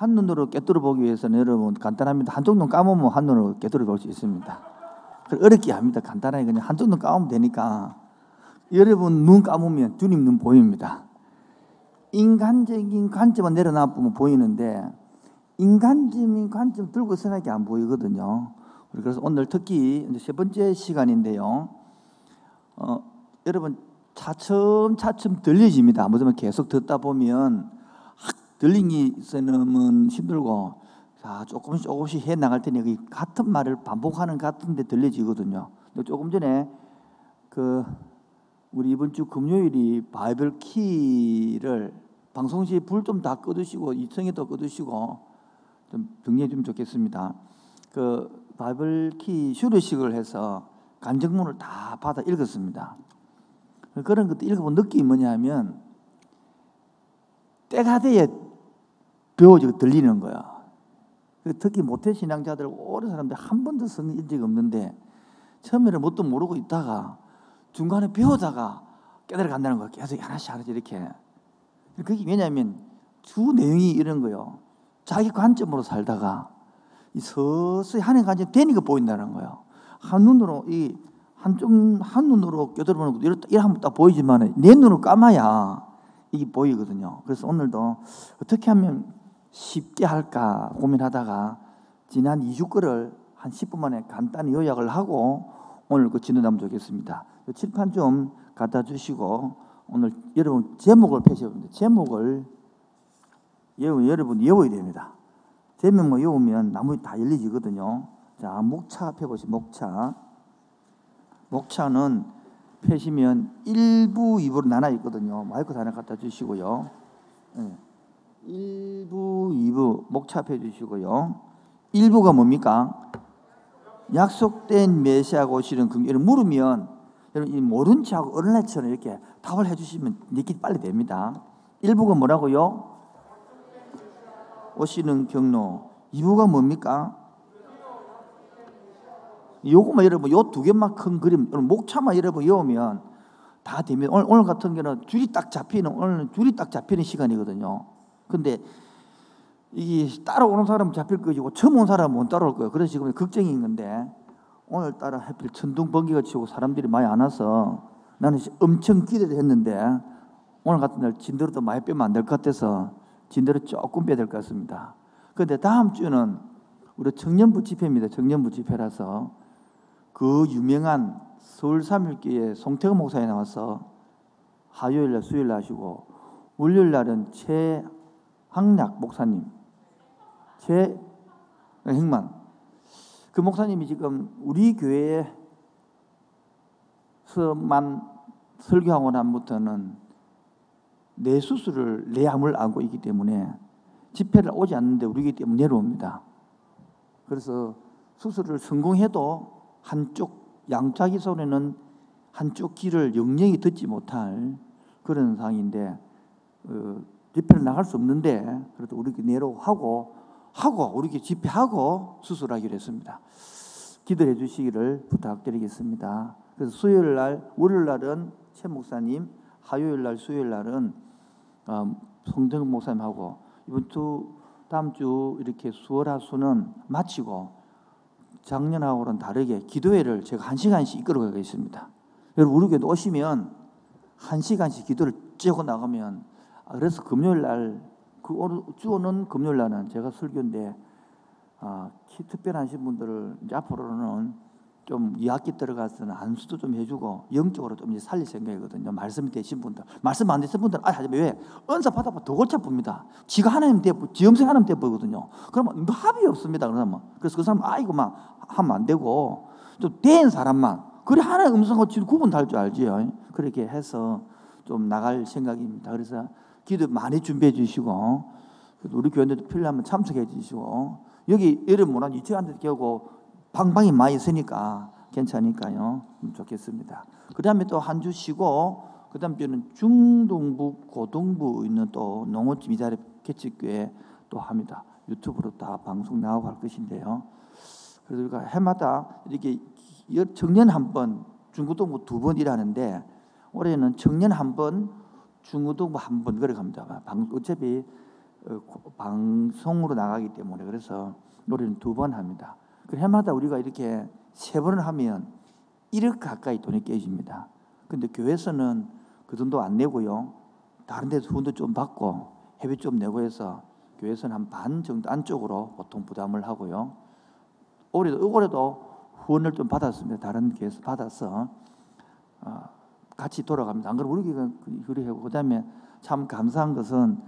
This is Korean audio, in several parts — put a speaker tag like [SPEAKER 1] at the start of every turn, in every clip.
[SPEAKER 1] 한눈으로 꿰뚫어 보기 위해서는 여러분 간단합니다. 한쪽 눈 감으면 한눈으로 꿰뚫어 볼 수 있습니다. 어렵게 합니다. 간단하게 그냥 한쪽 눈 감으면 되니까 여러분 눈 감으면 주님 눈 보입니다. 인간적인 관점만 내려놔보면 보이는데 인간적인 관점 들고 있으니까 안 보이거든요. 그래서 오늘 특히 이제 세 번째 시간인데요. 여러분 차츰차츰 들려집니다. 뭐냐면 계속 듣다 보면 들리기 있으면 힘들고 자 조금씩 해 나갈 테니 같은 말을 반복하는 같은데 들려지거든요. 조금 전에 우리 이번 주 금요일이 바이블 키를 방송시에 불 좀 다 꺼두시고 이청에도 꺼두시고 좀 정리해 주면 좋겠습니다. 바이블 키 수료식을 해서 간증문을 다 받아 읽었습니다. 그런 것도 읽어본 느낌이 뭐냐면 때가 돼야 배워지고 들리는 거야. 특히 모태신앙자들 오랜 사람들 한 번도 성경 읽은 적이 없는데 처음에는 뭣도 모르고 있다가 중간에 배우다가 깨달아간다는 거야. 계속 하나씩 이렇게. 그게 왜냐하면 주 내용이 이런 거예요. 자기 관점으로 살다가 서서히 하나님 관점 되니까 보인다는 거예요. 한눈으로 한눈으로 껴들어보는 것도 이렇게 한번 딱 보이지만 내 눈을 감아야 이게 보이거든요. 그래서 오늘도 어떻게 하면 쉽게 할까 고민하다가 지난 2주 거를 한 10분 만에 간단히 요약을 하고 오늘 진행하면 좋겠습니다. 칠판 좀 갖다 주시고 오늘 여러분 제목을 펴셔봅니다. 제목을 여러분 외워야 됩니다. 제목만 외우면 나머지 다 열리지거든요. 자, 목차 펴보시죠. 목차는 펴시면 1부, 2부로 나눠 있거든요. 마이크 하나 갖다 주시고요. 1부, 2부 목차 펴주시고요. 1부가 뭡니까? 약속된 메시아가 오시는 여러분 물으면 여러분 모른 척하고 어린애처럼 이렇게 답을 해주시면 느끼 빨리 됩니다. 1부가 뭐라고요? 오시는 경로. 2부가 뭡니까? 요거만 여러분 요 두 개만 큰 그림 목차만 여러분 외우면 다 됩니다. 오늘 같은 경우는 줄이 딱 잡히는 시간이거든요. 근데 이게 따라오는 사람은 잡힐 것이고 처음 온 사람은 못 따라올 거예요. 그래서 지금 걱정인 건데 오늘따라 하필 천둥 번개가 치고 사람들이 많이 안 와서 나는 엄청 기대를 했는데 오늘 같은 날 진도로도 많이 빼면 안 될 것 같아서 진도로 조금 빼야 될 것 같습니다. 그런데 다음 주는 우리 청년부 집회입니다. 청년부 집회라서 그 유명한 서울 삼일교회 송태근 목사에 나와서 화요일날 수요일날 하시고 월요일날은 최항락 목사님 최행만 그 목사님이 지금 우리 교회에서만 설교하고 난부터는 뇌수술을 뇌암을 앓고 있기 때문에 집회를 오지 않는데 우리 교회 때문에 내려옵니다. 그래서 수술을 성공해도 한쪽 양자기 손에는 한쪽 귀를 영영이 듣지 못할 그런 상황인데 집회를 나갈 수 없는데 그래도 우리 교회 내려오고 우리 교회 집회하고 수술하기로 했습니다. 기도해 주시기를 부탁드리겠습니다. 그래서 수요일날 월요일날은 최 목사님, 화요일날 수요일날은 송정근 목사님하고 이번 주 다음 주 이렇게 수월하수는 마치고 작년하고는 다르게 기도회를 제가 1시간씩 이끌어가고 있습니다. 여러분 우리 교회 오시면 1시간씩 기도를 째고 나가면 그래서 금요일날 주어는 금요일날은 제가 설교인데 특별하신 분들을 이제 앞으로는 좀 2학기 들어가서는 안수도 좀 해주고 영적으로 좀 이제 살릴 생각이거든요. 말씀이 되신 분들, 말씀 안 되신 분들 하지만 왜 은사 받아봐 더 골치 아픕니다. 지가 하나님 되고 지음생 하나님 돼 보이거든요. 그러면 합이 없습니다. 그래서 그 사람 이거 막 하면 안 되고 좀 된 사람만 그래 하나의 음성과 구분 달 줄 알지요. 그렇게 해서 좀 나갈 생각입니다. 그래서 기도 많이 준비해 주시고 우리 교회들도 필요하면 참석해 주시고 여기 여러분 문화 유치원한테 겨고 방방이 많이 있으니까 괜찮으니까요. 좋겠습니다. 그 다음에 또 한 주 쉬고 그 다음 주는 중동부 고동부 있는 또 농어집 이자리 개척교회 또 합니다. 유튜브로 다 방송 나오고 할 것인데요. 그래서 우리가 해마다 이렇게 청년 한 번, 중고등부 2번 일하는데 올해는 청년 한 번, 중고등부 한 번 그래 갑니다. 어차피 방송으로 나가기 때문에 그래서 노래는 2번 합니다. 그 해마다 우리가 이렇게 3번을 하면 1억 가까이 돈이 깨집니다. 근데 교회에서는 그 돈도 안 내고요. 다른 데서 후원도 좀 받고 회비 좀 내고 해서 교회에서는 한 반 정도 안쪽으로 보통 부담을 하고요. 올해도 후원을 좀 받았습니다. 다른 교회에서 받아서 같이 돌아갑니다. 안 그러면 우리 교회가 그리 하고 그다음에 참 감사한 것은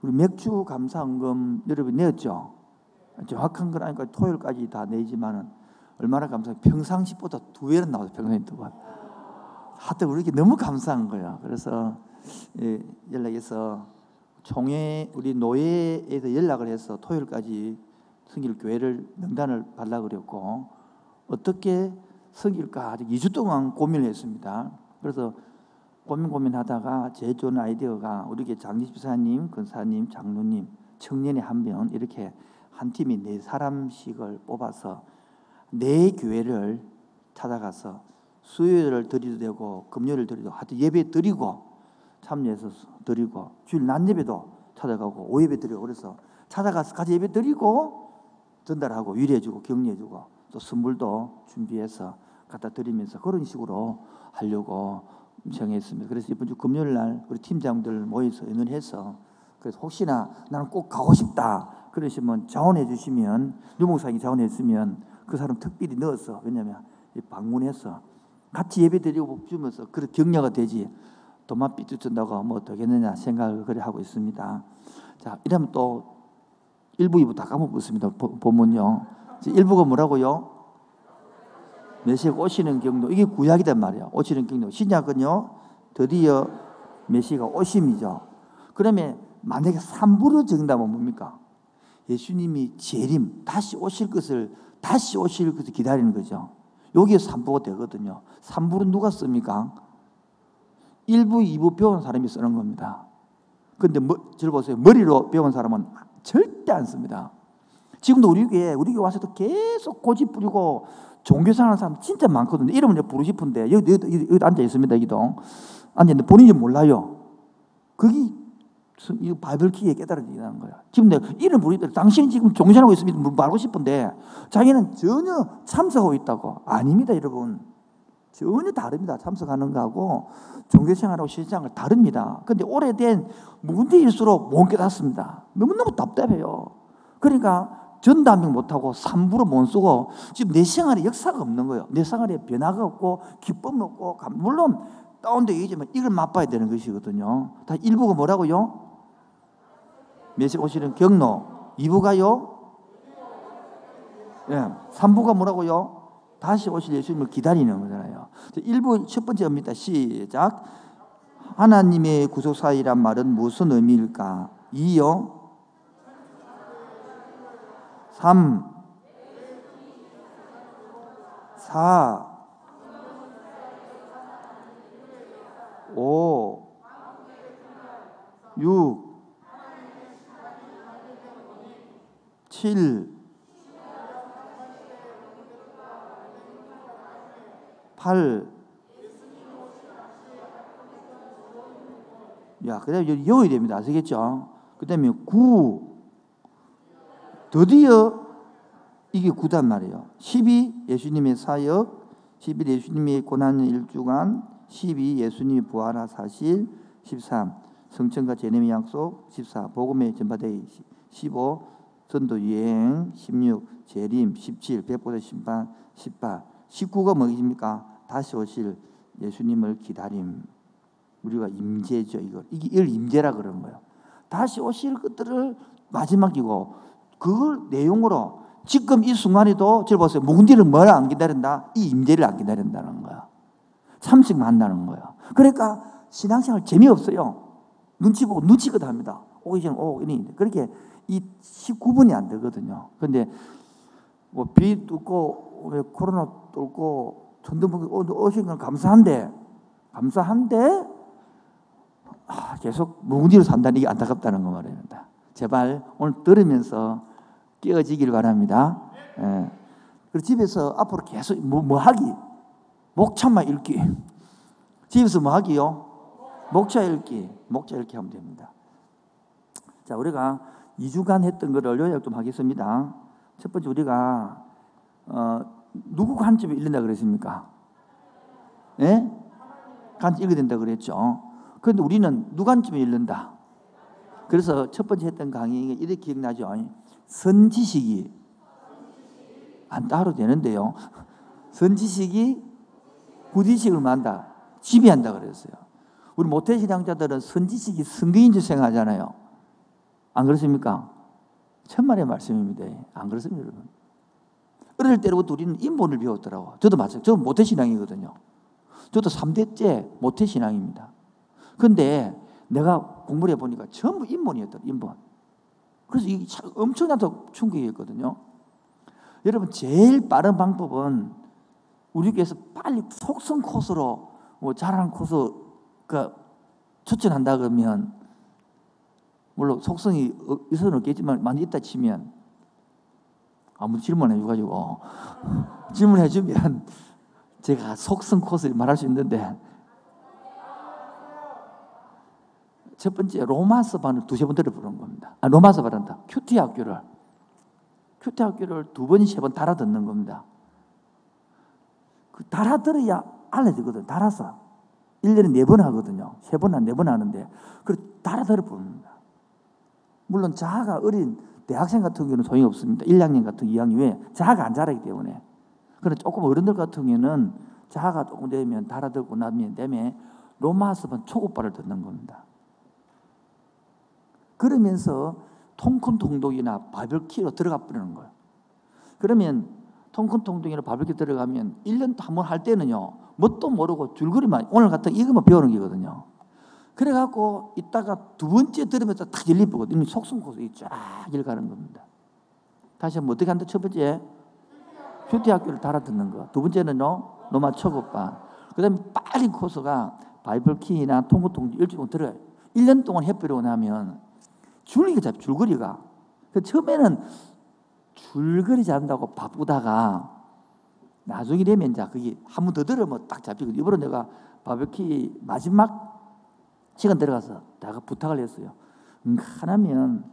[SPEAKER 1] 우리 맥주 감사헌금 여러분 내었죠. 정확한 건 아니까 토요일까지 다 내지만은 얼마나 감사해요. 평상시보다 2배는 나와요. 평상시 2배. 하여튼 우리 너무 감사한 거예요. 그래서 연락해서 총회 우리 노예에서 연락을 해서 토요일까지 섬길 교회를 명단을 받으려고 그랬고 어떻게 섬길까 아직 2주 동안 고민을 했습니다. 그래서 고민하다가 제일 좋은 아이디어가 우리 교회 장집사님, 권사님, 장로님, 청년의 1명 이렇게 한 팀이 4사람씩을 뽑아서 4교회를 찾아가서 수요일을 드리도 되고 금요일을 드리도 하여튼 예배 드리고 참여해서 드리고 주일 낮 예배도 찾아가고 오예배 드리고 그래서 찾아가서 같이 예배 드리고 전달하고 위로해주고 격려해주고 또 선물도 준비해서 갖다 드리면서 그런 식으로 하려고 정했습니다. 그래서 이번 주 금요일 날 우리 팀장들 모여서 의논해서 그래서 혹시나 나는 꼭 가고 싶다 그러시면 자원해 주시면 유목사님이 자원해 주시면 그 사람 특별히 넣어서 왜냐하면 방문해서 같이 예배 드리고 주면서 그런 격려가 되지 돈만 삐뚤준다고 뭐 되겠느냐 생각을 그래 하고 있습니다. 자 이러면 또 1부 2부 다 까먹었습니다. 본문요. 1부가 뭐라고요? 메시가 오시는 경로. 이게 구약이란 말이야. 오시는 경로. 신약은요. 드디어 메시가 오심이죠. 그러면 만약에 3부로 적는다면 뭡니까? 예수님이 재림, 다시 오실 것을 기다리는 거죠. 여기에 3부가 되거든요. 3부는 누가 씁니까? 1부, 2부 배운 사람이 쓰는 겁니다. 그런데 저를 보세요. 머리로 배운 사람은 절대 안 씁니다. 지금도 우리 교회 와서도 계속 고집 부리고 종교생활하는 사람 진짜 많거든요. 이름을 부르고 싶은데 여기 앉아 있습니다. 여기도 앉았는데 본인이 몰라요. 그게 이 바이블 키에 깨달아지는 거야. 지금 내가 이름 부르기 당신이 지금 종교생활하고 있으면 말하고 싶은데 자기는 전혀 참석하고 있다고. 아닙니다, 여러분. 전혀 다릅니다. 참석하는 거하고 종교생활하고 실생활 다릅니다. 그런데 오래된 문제일수록 못 깨닫습니다. 너무너무 답답해요. 그러니까 전담ing 못하고 3부로 못 쓰고 지금 내 생활에 역사가 없는 거예요. 내 생활에 변화가 없고 기쁨 없고 물론 다운되어 있지만 이걸 맛봐야 되는 것이거든요. 다 1부가 뭐라고요? 메시지 오시는 경로. 2부가요? 3부가 뭐라고요? 다시 오실 예수님을 기다리는 거잖아요. 1부 첫 번째입니다. 시작. 하나님의 구속사이란 말은 무슨 의미일까? 2요. 3 4 5 6 7 8 그다음에 여기 됩니다. 아시겠죠? 그다음에 9 드디어 이게 9단 말이에요. 12 예수님의 사역, 11 예수님의 고난 일주간, 12 예수님이 부활한 사실, 13 성천과 제님의 약속, 14 복음의 전파되기, 15 전도 유행, 16 재림, 17 백보자 심판, 18 19가 뭐입니까? 다시 오실 예수님을 기다림. 우리가 임재죠. 이걸 임재라 그러는 거예요. 다시 오실 것들을 마지막이고 그걸 내용으로 지금 이 순간에도 저를 보세요. 묵은지를 뭘 안 기다린다? 이 임재를 안 기다린다는 거야. 참식만 한다는 거야. 그러니까 신앙생활 재미없어요. 눈치 보고 눈치껏 합니다. 오기 전에 이니 그렇게 이 19분이 안 되거든요. 그런데 뭐 비 뚫고 코로나 뚫고 전도분 오신 건 감사한데 계속 묵은지로 산다는 이게 안타깝다는 거 말입니다. 제발 오늘 들으면서 깨어지길 바랍니다. 그리고 집에서 앞으로 계속 뭐 하기? 목차만 읽기. 집에서 뭐 하기요? 목차 읽기 하면 됩니다. 자, 우리가 2주간 했던 거를 요약 좀 하겠습니다. 첫 번째 우리가 누구 관점에 읽는다 그랬습니까? 예? 관점 읽어야 된다 그랬죠. 그런데 우리는 누구 관점에 읽는다. 그래서 첫 번째 했던 강의가 이렇게 기억나죠? 선지식이 안 따로 되는데요. 선지식이 후지식을 만다, 지배한다 그랬어요. 우리 모태신앙자들은 선지식이 성경인 줄 생각하잖아요. 안 그렇습니까? 천만의 말씀입니다. 안 그렇습니다, 여러분. 어릴 때부터 우리는 인본을 배웠더라고요. 저도 마찬가지예요. 저도 모태신앙이거든요. 저도 3대째 모태신앙입니다. 그런데 내가 공부를 해보니까 전부 인본이었더라고요. 인본. 그래서 이게 엄청나게 충격이었거든요. 여러분, 제일 빠른 방법은 우리께서 빨리 속성 코스로 잘하는 코스가 추천한다 그러면, 물론 속성이 있어는 없겠지만 많이 있다 치면 아무 질문해 줘가지고 질문해 주면 제가 속성 코스를 말할 수 있는데, 첫 번째 로마서 반을 2-3번 들어보는 겁니다. 로마서 반한다. 큐티 학교를 2번, 3번 달아듣는 겁니다. 그 달아들어야 알려지거든. 달아서 1년에 4번 하거든요. 3번, 4번 하는데 그걸 달아들어 봅니다. 물론 자아가 어린 대학생 같은 경우는 소용이 없습니다. 1학년 같은 2학년 왜? 자아가 안 자라기 때문에. 그런데 조금 어른들 같은 경우는 자아가 조금 되면 달아들고 나면 로마서반 초급반을 듣는 겁니다. 그러면서 통큰 통독이나 바벨키로 들어가 버리는 거예요. 그러면 통큰 통독이나 바벨키 들어가면 1년 한 번 할 때는요, 뭣도 모르고 줄거리만, 오늘 같은 이것만 배우는 거거든요. 그래갖고 이따가 2번째 들으면서 딱 열리거든요. 속성 코스에 쫙 열가는 겁니다. 다시 한번 어떻게 한다? 첫 번째 큐티 학교를 달아듣는 거. 2번째는요, 로마 초급반. 그 다음에 빨리 코스가 바이블키나 통큰 통독 일주일 들어요. 1년 동안 해버리고 나면 줄거리가. 처음에는 줄거리 잡는다고 바쁘다가 나중에 되면 이제 그게 한 번 더 들으면 딱 잡히거든요. 이번에 내가 바베큐 마지막 시간 들어가서 내가 부탁을 했어요. 하나면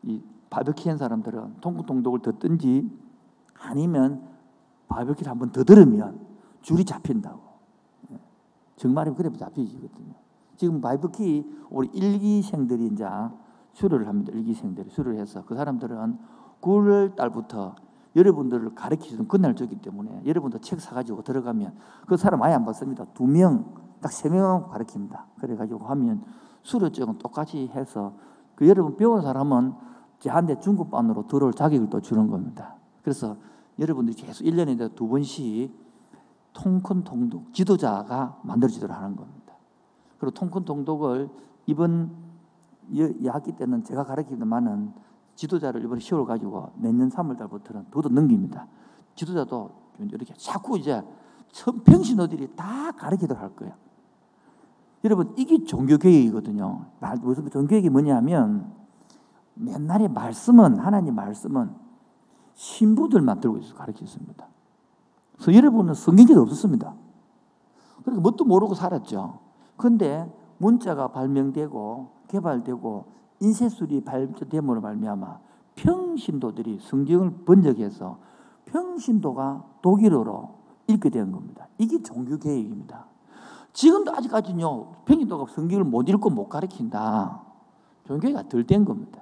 [SPEAKER 1] 이 바베큐 한 사람들은 통독을 듣든지 아니면 바베큐를 한 번 더 들으면 줄이 잡힌다고. 정말이면 그래 잡히거든요. 지금 바베큐 우리 1기생들이 이제 수료를 합니다. 1기생들이 수료를 해서 그 사람들은 9월 달부터 여러분들을 가르치는 그날이기 때문에 여러분도 책 사가지고 들어가면 그 사람 아예 안 받습니다. 2명, 딱 3명 가르칩니다. 그래가지고 하면 수료증은 똑같이 해서 그 여러분 배운 사람은 제한테 중급반으로 들어올 자격을 또 주는 겁니다. 그래서 여러분들이 계속 1년에 2번씩 통큰 통독 지도자가 만들어지도록 하는 겁니다. 그리고 통큰 통독을 이번 학기 때는 제가 가르치지만은 지도자를 이번에 10월 가지고 내년 3월 달부터는 더더 넘깁니다. 지도자도 이렇게 자꾸 이제 평신호들이 다 가르치도록 할 거예요. 여러분, 이게 종교개혁이거든요. 무슨 종교개혁이 뭐냐면 맨날의 말씀은, 하나님 말씀은 신부들만 들고 있어서 가르쳤습니다. 그래서 여러분은 성경에도 없었습니다. 그러니까 뭣도 모르고 살았죠. 그런데 문자가 발명되고 개발되고 인쇄술이 발전됨으로 말미암아 평신도들이 성경을 번역해서 평신도가 독일어로 읽게 된 겁니다. 이게 종교개혁입니다. 지금도 아직까지는요, 평신도가 성경을 못 읽고 못 가르친다. 종교개혁이 덜 된 겁니다.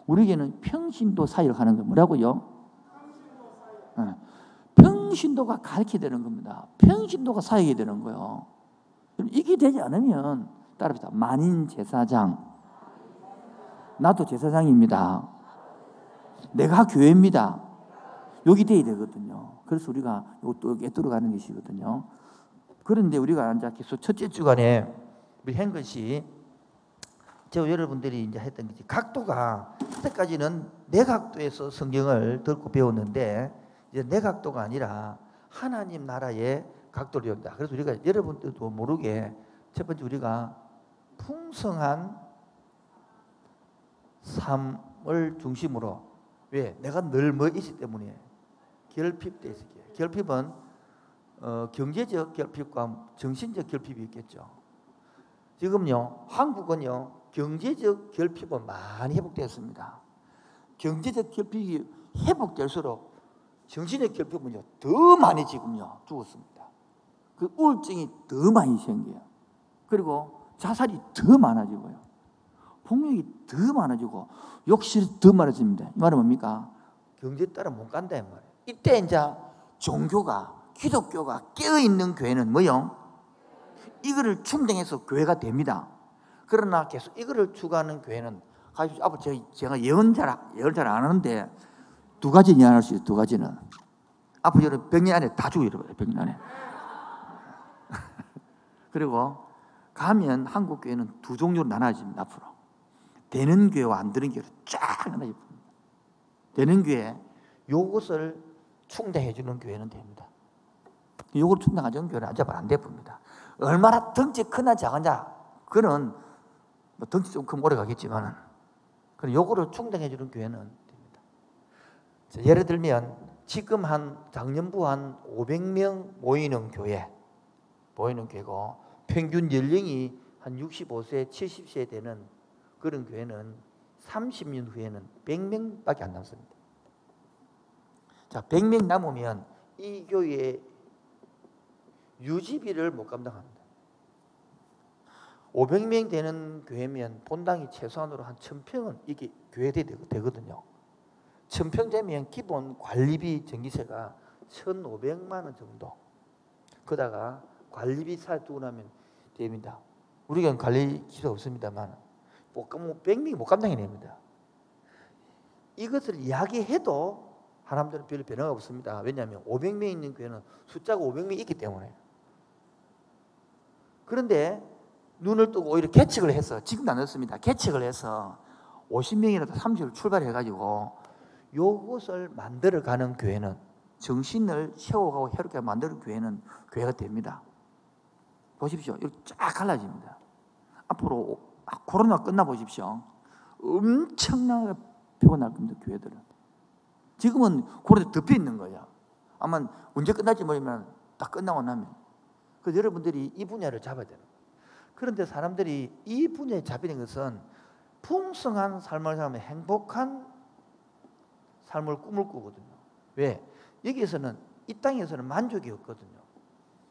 [SPEAKER 1] 우리에게는 평신도 사역을 하는 거 뭐라고요? 평신도가 가르쳐야 되는 겁니다. 평신도가 사역이 되는 거예요. 이게 되지 않으면 따라합시다. 만인 제사장. 나도 제사장입니다. 내가 교회입니다. 여기 돼야 되거든요. 그래서 우리가 이것도 깨뚫어가는 것이거든요. 그런데 우리가 이제 계속 첫째 주간에 우리 한 것이 제가 여러분들이 이제 했던 것이 각도가 그때까지는 내각도에서 성경을 듣고 배웠는데 이제 내각도가 아니라 하나님 나라의 각도를 배운다. 그래서 우리가 여러분들도 모르게 첫 번째 우리가 풍성한 삶을 중심으로 왜? 내가 늘 뭐 있기 때문에 결핍돼 있어요. 결핍은 경제적 결핍과 정신적 결핍이 있겠죠. 지금요, 한국은요, 경제적 결핍은 많이 회복되었습니다. 경제적 결핍이 회복될수록 정신적 결핍은요 더 많이 지금요 죽었습니다. 그 우울증이 더 많이 생겨요. 그리고 자살이 더 많아지고요. 폭력이 더 많아지고 욕실이 더 많아집니다. 이 말은 뭡니까? 경제에 따라 못 간다 이 말이에요. 이때 이제 종교가 기독교가 깨어있는 교회는 뭐요? 이거를 충당해서 교회가 됩니다. 그러나 계속 이거를 추구하는 교회는 앞으로 제가 예언 잘 안 하는데 두 가지 예언할 수 있어요. 두 가지는 앞으로 여러분 100년 안에 다 죽어버려요. 100년 안에. 그리고 가면 한국 교회는 두 종류로 나눠집니다. 앞으로 되는 교회와 안 되는 교회로 쫙 나눠집니다. 되는 교회 요것을 충당해 주는 교회는 됩니다. 요걸 충당하지 않는 교회는 아주 안 됩니다. 얼마나 덩치 크나 작으냐 그는 뭐 덩치 좀 크면 오래 가겠지만 그럼 요거를 충당해 주는 교회는 됩니다. 자, 예를 들면 지금 작년부 한 500명 모이는 교회고 평균 연령이 한 65세, 70세 되는 그런 교회는 30년 후에는 100명밖에 안 남습니다. 자, 100명 남으면 이 교회의 유지비를 못 감당합니다. 500명 되는 교회면 본당이 최소한으로 한 1000평은 이게 교회들이 되거든요. 1000평 되면 기본 관리비 전기세가 1,500만 원 정도. 그러다가 관리비 사두고 나면 됩니다. 우리가 관리비가 없습니다만 100명이 못 감당해냅니다. 이것을 이야기해도 사람들은 별 변화가 없습니다. 왜냐하면 500명 있는 교회는 숫자가 500명이 있기 때문에. 그런데 눈을 뜨고 오히려 계책을 해서 지금도 안 했습니다. 계책을 해서 50명이라도 30을 출발해가지고 요것을 만들어가는 교회는 정신을 채워가고 해롭게 만드는 교회는 교회가 됩니다. 보십시오. 이렇게 쫙 갈라집니다. 앞으로 코로나 끝나 보십시오. 엄청나게 피곤할 겁니다. 교회들은. 지금은 코로나에 덮여 있는 거야. 아마 언제 끝날지 모르면 딱 끝나고 나면. 그래서 여러분들이 이 분야를 잡아야 되는 거예요. 그런데 사람들이 이 분야에 잡히는 것은 풍성한 삶을 살면 행복한 삶을 꿈을 꾸거든요. 왜? 여기에서는 이 땅에서는 만족이 없거든요.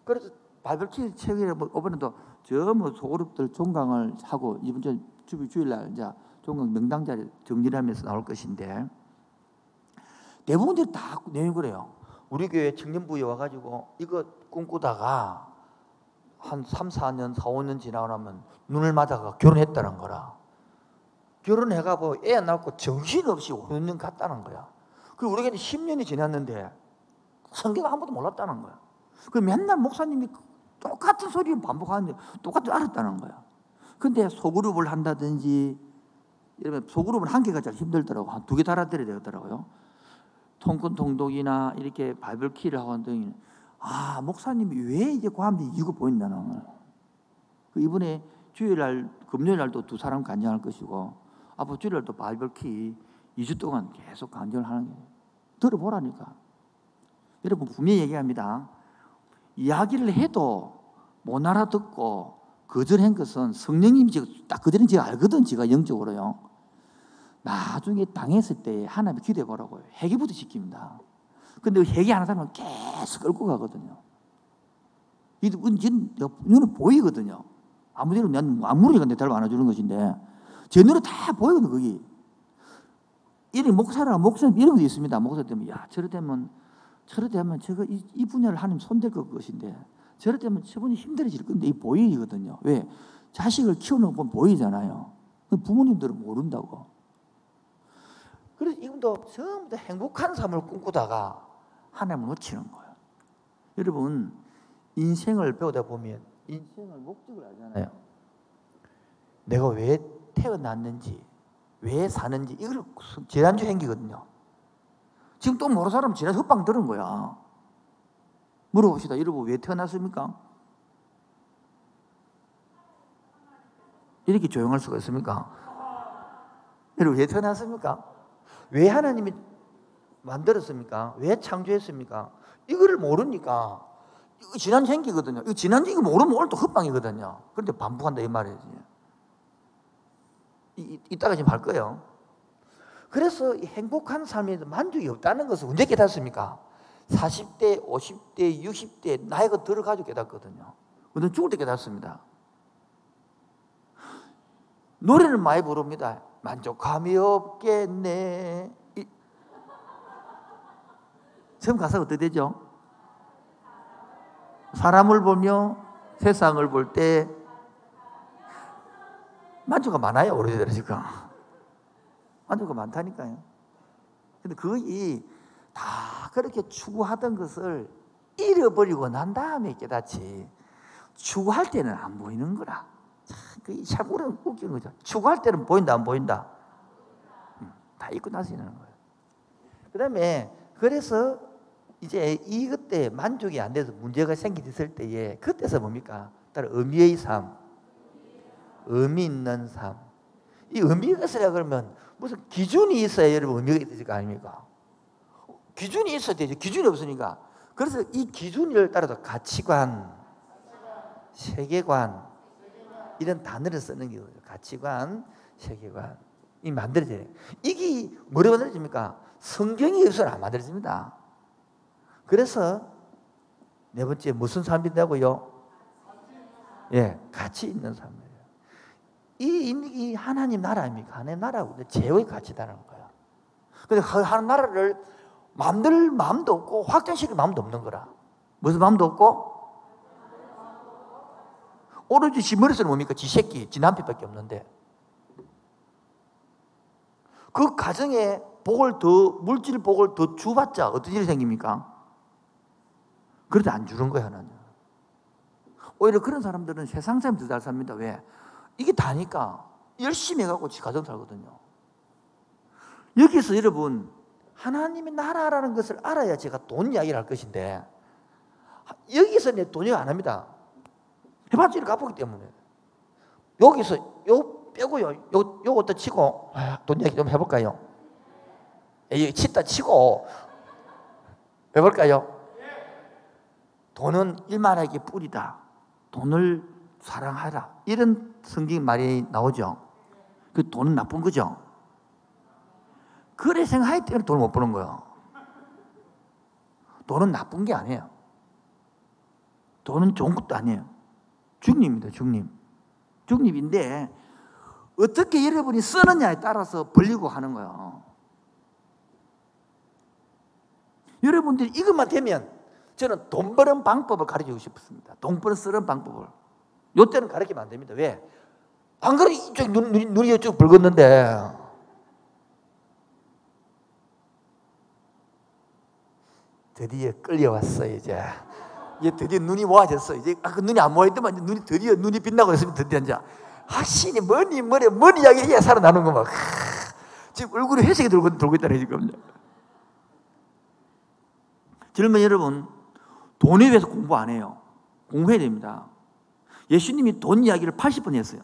[SPEAKER 1] 그래서 바이블 책에 이번에도 저 소그룹들 종강을 하고 이번 주일날 이제 종강 명당자리 정리를 하면서 나올 것인데 대부분들이 다 내용이 그래요. 우리 교회 청년부에 와가지고 이거 꿈꾸다가 한 3, 4년, 4, 5년 지나고 나면 눈을 맞아가 결혼했다는 거라. 결혼해가고 애 낳고 정신없이 5년 갔다는 거야. 그리고 우리가 10년이 지났는데 성경 한 번도 몰랐다는 거야. 그 맨날 목사님이 똑같은 소리를 반복하는데 똑같이 알았다는 거야. 근데 소그룹을 한다든지 이러면 소그룹은 한 개가 잘 힘들더라고. 한 2개 달아드려야 되더라고요. 통근 통독이나 이렇게 바이블 키를 하고 등이 목사님이 왜 이제 고함이 이유가 보인다는 거예요. 이번에 주일날 금요일날도 2사람 간증할 것이고 앞으로 주일날도 바이블 키 2주 동안 계속 간증을 하는 거예요. 들어보라니까. 여러분 분명히 얘기합니다. 이야기를 해도 못 알아듣고 거절한 것은 성령님이 딱 거절한 제가 알거든. 제가 영적으로요. 나중에 당했을 때 하나님 기도해 보라고요. 회개부터 시킵니다. 근데 회개 안 하는 사람은 계속 끌고 가거든요. 눈은 보이거든요. 아무리 내 달 안아주는 것인데 제 눈에 다 보이거든요. 거기. 이런 목사님 이런 게 있습니다. 목사 때문에 저래 되면 저거 이 분야를 하나님 손댈 것인데 저래 되면 저분이 힘들어질 건데 이 보이거든요. 왜? 자식을 키우는 건 보이잖아요. 부모님들은 모른다고. 그래서 이분도 전부 다 행복한 삶을 꿈꾸다가 하나님을 놓치는 거예요. 여러분 인생을 배우다 보면 인생을 목적을 알잖아요. 내가 왜 태어났는지 왜 사는지 이걸 지난주 행기거든요. 지금 또 모르는 사람 지난주 헛방 들은 거야. 물어봅시다. 여러분 왜 태어났습니까? 이렇게 조용할 수가 있습니까? 여러분 왜 태어났습니까? 왜 하나님이 만들었습니까? 왜 창조했습니까? 이거를 모르니까 이거 지난주 행기거든요. 이거 지난주 이거 모르면 오늘 또 헛방이거든요. 그런데 반복한다 이 말이지. 이따가 지금 할 거예요. 그래서 행복한 삶에 만족이 없다는 것을 언제 깨닫습니까? 40대, 50대, 60대 나이가 들어가지고 깨닫거든요. 저는 죽을 때 깨닫습니다. 노래는 많이 부릅니다. 만족함이 없겠네. 처음 가사가 어떻게 되죠? 사람을 보며 세상을 볼 때 만족가 많아요. 오래되더라 지금. 만족가 많다니까요. 근데 거의 다 그렇게 추구하던 것을 잃어버리고 난 다음에 깨닫지, 추구할 때는 안 보이는 거라. 참 웃기는 거죠. 추구할 때는 보인다 안 보인다? 다 잊고 나서 있는 거예요. 그 다음에 그래서 이제 이것 때 만족이 안 돼서 문제가 생기셨을 때에 그때서 뭡니까? 따로 의미의 삶, 의미 있는 삶. 이 의미가 있어야 그러면 무슨 기준이 있어야 여러분 의미가 있을 거 아닙니까? 기준이 있어야 되죠. 기준이 없으니까. 그래서 이 기준을 따라서 가치관, 세계관 이런 단어를 쓰는 거예요. 가치관, 세계관 이 만들어져야 돼요. 이게 뭐로 만들어집니까? 성경이 없어서는 안 만들어집니다. 그래서 네 번째 무슨 삶이 된다고요? 예, 가치 있는 삶이에요. 이 하나님 나라입니까? 하나님 나라고 제의 가치다는 거예요. 근데 하나님 나라를 만들 마음도 없고 확장시킬 마음도 없는 거라. 무슨 마음도 없고? 오로지 지 머릿속에 뭡니까? 지 새끼, 지 남편밖에 없는데 그 가정에 복을 더, 물질 복을 더 주봤자 어떤 일이 생깁니까? 그래도 안 주는 거야, 하나님. 오히려 그런 사람들은 세상 사람이 더 잘 삽니다. 왜? 이게 다니까 열심히 해갖고 지 가정 살거든요. 여기서 여러분 하나님의 나라라는 것을 알아야 제가 돈 이야기를 할 것인데 여기서 내 돈 이야기 안 합니다. 해봤자 이렇게 갚기 때문에. 여기서 요 빼고요. 요것도 치고 돈 이야기 좀 해볼까요? 치다 치고 해볼까요? 돈은 일만하게 뿌리다. 돈을 사랑하라. 이런 성경 말이 나오죠. 그 돈은 나쁜 거죠. 그래 생각할 때는 돈을 못 버는 거예요. 돈은 나쁜 게 아니에요. 돈은 좋은 것도 아니에요. 중립입니다. 중립. 중립인데 어떻게 여러분이 쓰느냐에 따라서 벌리고 하는 거예요. 여러분들이 이것만 되면 저는 돈 버는 방법을 가르치고 싶습니다. 돈 버는 쓰는 방법을. 요때는 가르치면 안 됩니다. 왜? 안 그래 이쪽 눈이 이쪽 붉었는데 드디어 끌려왔어요. 이제 드디어 눈이 모아졌어. 이제 그 눈이 안 모아있더만 눈이 드디어 눈이 빛나고 있으면 드디어 이제 신이 머리 이야기 해야 살아나는 거 막. 지금 얼굴에 회색이 돌고 있다네 지금. 젊은 여러분 돈에 대해서 공부 안 해요. 공부해야 됩니다. 예수님이 돈 이야기를 80번 했어요.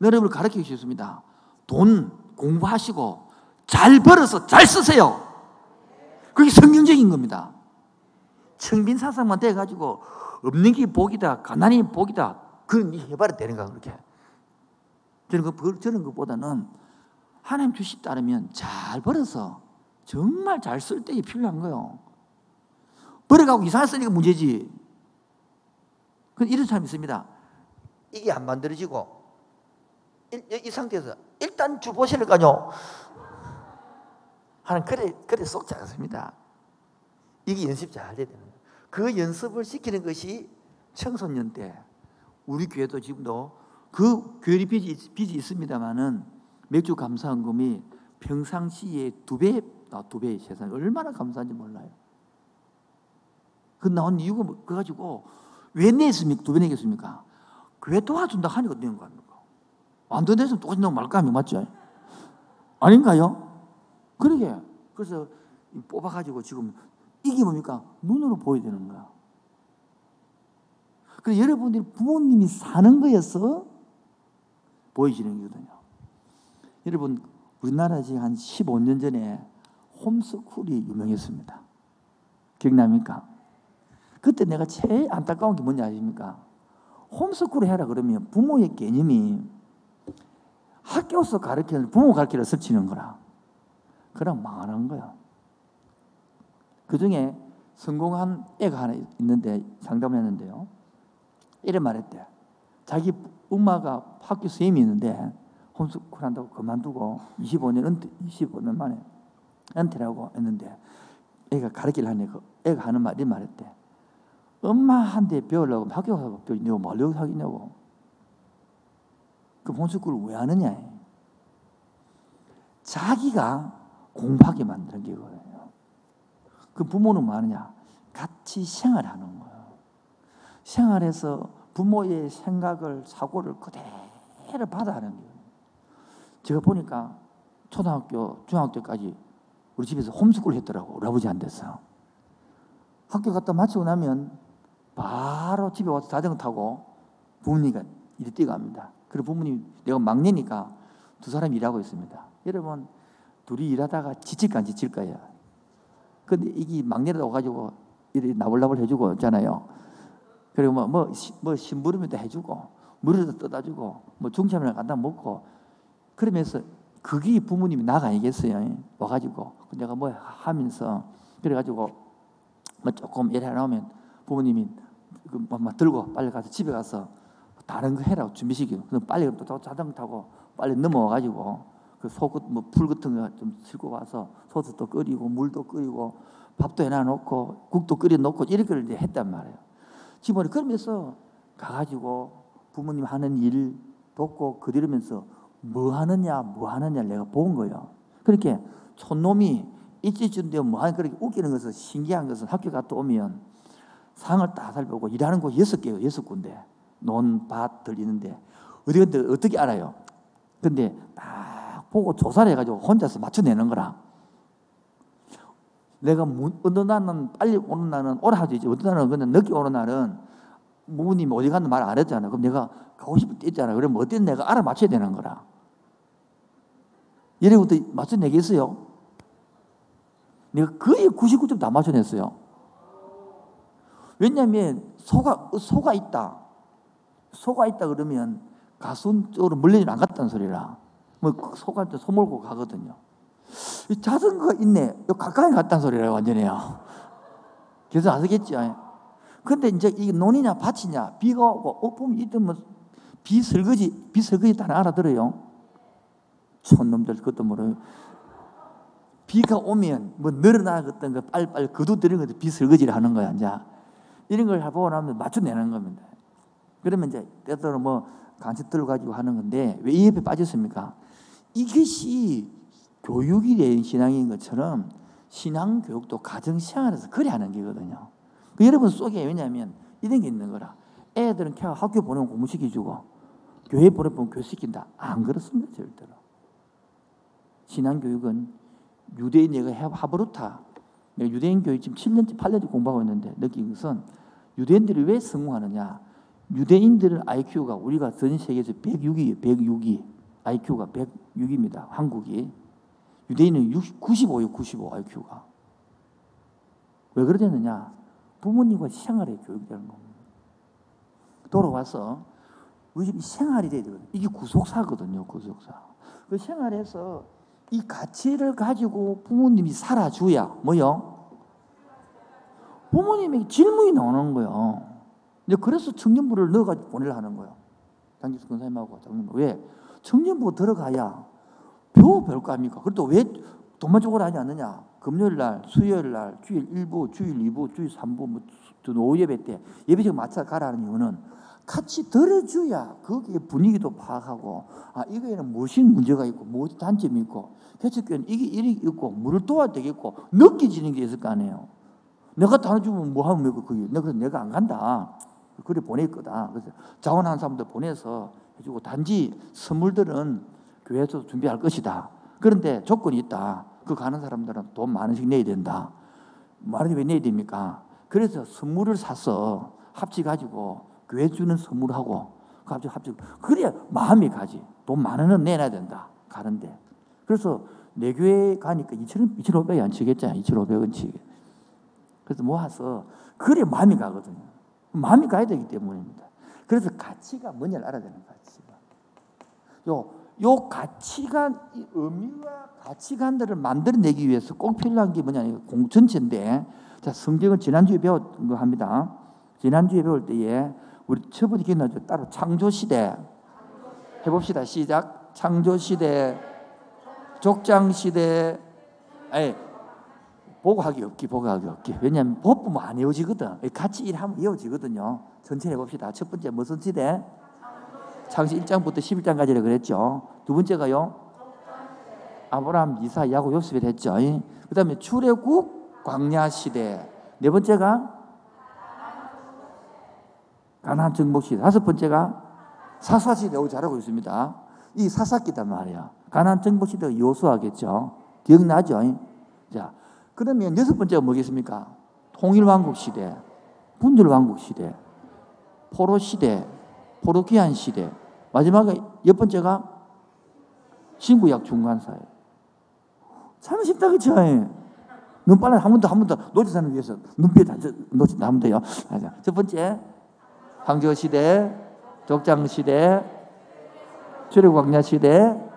[SPEAKER 1] 여러분을 가르쳐 주셨습니다. 돈 공부하시고 잘 벌어서 잘 쓰세요. 그게 성경적인 겁니다. 청빈사상만 돼가지고 없는 게 복이다, 가난이 복이다, 그건 해봐야 되는 거야. 그렇게 저는 것보다는 하나님 주시 따르면 잘 벌어서 정말 잘 쓸 때가 필요한 거예요. 벌어가고 이상하게 쓰니까 문제지. 이런 사람이 있습니다. 이게 안 만들어지고 이 상태에서 일단 주보실까요? 하는 그래 썩지 않습니다. 이게 연습 잘 돼야 되는 거예요. 그 연습을 시키는 것이 청소년 때 우리 교회도 지금도 그 교회 빚이 있습니다만은 맥주 감사헌금이 평상시에 두 배 세상에 얼마나 감사한지 몰라요. 그 나온 이유가 그거 가지고 왜 냈습니까? 두 배 내겠습니까? 교회 도와준다 하니까 낸 거 아닙니까? 안 도와줬으면 똑같이 내고 말까 하면 맞죠? 아닌가요? 그러게. 그래서 뽑아가지고 지금 이게 뭡니까? 눈으로 보여야 되는 거야. 그래서 여러분들이 부모님이 사는 거여서 보여지는 거거든요. 여러분 우리나라 지금 한 15년 전에 홈스쿨이 유명했습니다. 기억납니까? 그때 내가 제일 안타까운 게 뭔지 아십니까? 홈스쿨을 해라 그러면 부모의 개념이 학교에서 가르치는 부모 가르치려 설치는 거라. 그럼 망하는 거야. 그 중에 성공한 애가 하나 있는데 상담을 했는데요. 이래 말했대. 자기 엄마가 학교 선생님이 있는데 홈스쿨 한다고 그만두고 25년 만에 은퇴라고 했는데 애가 가르치려 하네. 애가 하는 말이 말했대. 엄마한테 배우려고 학교 가서 배우냐고 뭐려고 하겠냐고. 그럼 홈스쿨을 왜 하느냐. 자기가 공부하게 만드는 게 그거예요. 그 부모는 뭐 하느냐. 같이 생활하는 거예요. 생활해서 부모의 생각을 사고를 그대로 받아 하는 거예요. 제가 보니까 초등학교 중학교까지 우리 집에서 홈스쿨 했더라고. 우리 아버지한테서. 학교 갔다 마치고 나면 바로 집에 와서 자전거 타고 부모님과 이리 뛰어갑니다. 그리고 부모님, 내가 막내니까 두 사람이 일하고 있습니다. 여러분, 둘이 일하다가 지칠까요? 근데 이게 막내라고 가지고 이렇게 나불나불 해주고 있잖아요. 그리고 뭐 심부름도 해주고, 물에도 떠다주고, 뭐 중참이나 갖다 먹고, 그러면서 그게 부모님이 나가 아니겠어요? 와가지고. 내가 뭐 하면서, 그래가지고 뭐 조금 일 해놓으면 부모님이 막 들고 빨리 가서 집에 가서 다른 거 해라고 준비시키고, 그럼 빨리 또 자전거 타고 빨리 넘어와가지고 그 속, 뭐 풀 같은 거 좀 싣고 와서 소스도 끓이고 물도 끓이고 밥도 해놔놓고 국도 끓여놓고 이렇게 했단 말이에요. 집안에 그러면서 가가지고 부모님 하는 일 돕고 그러면서 뭐 하느냐 내가 본 거예요. 그렇게 촌놈이 일찍쯤 뭐 하는 그렇게 웃기는 것은 신기한 것은 학교 갔다 오면 상을 다 살펴보고 일하는 곳 6개요. 6군데. 논, 밭 들리는데 어떻게 알아요? 근데 딱 보고 조사를 해가지고 혼자서 맞춰내는 거라. 내가 어느 날은 빨리 오는 날은 오라 하지. 어떤 날은 그냥 늦게 오는 날은 부모님이 어디 갔는지 말 안 했잖아. 그럼 내가 가고 싶을 때 있잖아. 그러면 어떤 내가 알아맞혀야 되는 거라. 예래부터 맞춰내겠어요? 내가 거의 99점 다 맞춰냈어요. 왜냐하면 소가 있다 그러면 가순 쪽으로 물려지 안 갔다는 소리라. 뭐 소가 소 몰고 가거든요. 자전거 있네. 가까이 갔다는 소리라 완전해요. 그래서 아시겠죠? 근데 이제 이게 논이냐 밭이냐 비가 오고 보면 이때 뭐 비설거지 다 알아들어요. 촌놈들 그것도 모르요. 비가 오면 뭐 늘어나갔던 거 빨리빨리 거두들이는 것도 비설거지를 하는 거야. 이제 이런 걸 보고 나면 맞춰내는 겁니다. 그러면 이제 때때로 뭐 간식 들어가지고 하는 건데 왜 이 옆에 빠졌습니까? 이것이 교육이 된 신앙인 것처럼 신앙 교육도 가정생활에서 그래 하는 게거든요. 그 여러분 속에 왜냐하면 이런 게 있는 거라. 애들은 그냥 학교 보내면 공부시켜주고 교회 보내면 교육시킨다. 안 그렇습니다. 절대로. 신앙 교육은 유대인 내가 하버루타 내가 유대인 교육 지금 7년째 8년째 공부하고 있는데 느낀 것은 유대인들이 왜 성공하느냐. 유대인들은 IQ가 우리가 전 세계에서 106이에요. 106이. IQ가 106입니다. 한국이. 유대인은 95예요. 95 IQ가. 왜 그러느냐. 부모님과 생활에 교육되는 겁니다. 돌아와서 우리 집 생활이 돼야 되거든요. 이게 구속사거든요. 구속사. 그 생활에서 이 가치를 가지고 부모님이 살아줘야 뭐요? 부모님에게 질문이 나오는 거예요. 그래서 청년부를 넣어가지고 보내려 하는 거예요. 장기수 권사님하고 청년부. 왜? 청년부 들어가야 배울 거 아닙니까? 그래도 왜 돈만 주고 하지 않느냐? 금요일날, 수요일날, 주일 1부, 주일 2부, 주일 3부, 뭐, 오후 예배 때 예배적 맞춰 가라는 이유는 같이 들어줘야 거기에 분위기도 파악하고 이거에는 무엇이 문제가 있고 무엇이 단점이 있고 개척교회는 이게 일이 있고 물을 도와야 되겠고 느껴지는 게 있을 거 아니에요. 내가 다뤄주면 뭐 하면 그게 내가 안 간다. 그래 보낼 거다. 그래서 자원하는 사람들 보내서 해주고 단지 선물들은 교회에서 준비할 것이다. 그런데 조건이 있다. 그 가는 사람들은 돈 만 원씩 내야 된다. 만 원이 왜 내야 됩니까? 그래서 선물을 사서 합치가지고 교회 주는 선물하고 합치 그래야 마음이 가지. 돈 만 원은 내놔야 된다. 가는데. 그래서 내 교회 가니까 2,500원 안 치겠잖아요. 2,500원 치게. 그래서 모아서 그래 마음이 가거든요. 마음이 가야 되기 때문입니다. 그래서 가치가 뭔지를 알아야 되는 가치가. 요 가치관, 이 의미와 가치관들을 만들어내기 위해서 꼭 필요한 게 뭐냐면 공전체인데, 자, 성경을 지난주에 배운 거 합니다. 지난주에 배울 때에 우리 첫 번째 기억나죠? 따로 창조시대 해봅시다. 시작. 창조시대, 족장시대. 보고하기 없기. 왜냐하면 법 보면 안 이어지거든. 같이 일하면 이어지거든요. 전체 해봅시다. 첫 번째 무슨 시대? 창시 1장부터 11장까지라 그랬죠. 두 번째가요, 아브라함, 이삭, 야곱, 요셉이 됐죠. 그 다음에 출애굽, 광야시대. 네 번째가 가나안 정복시대. 다섯 번째가 사사시대. 잘하고 있습니다. 이 사사기단 말이야. 가나안 정복시대가 요수아겠죠. 기억나죠? 자, 그러면 여섯 번째가 뭐겠습니까? 통일왕국시대, 분열왕국시대, 포로시대, 포로기한시대. 마지막에 열 번째가 신구약 중간사회. 참 쉽다, 그쵸? 눈 빨라. 한 번 더 놓친 사람을 위해서 눈빛 놓친다. 한 번 더요. 첫 번째 황제시대, 족장시대, 출애굽광야시대,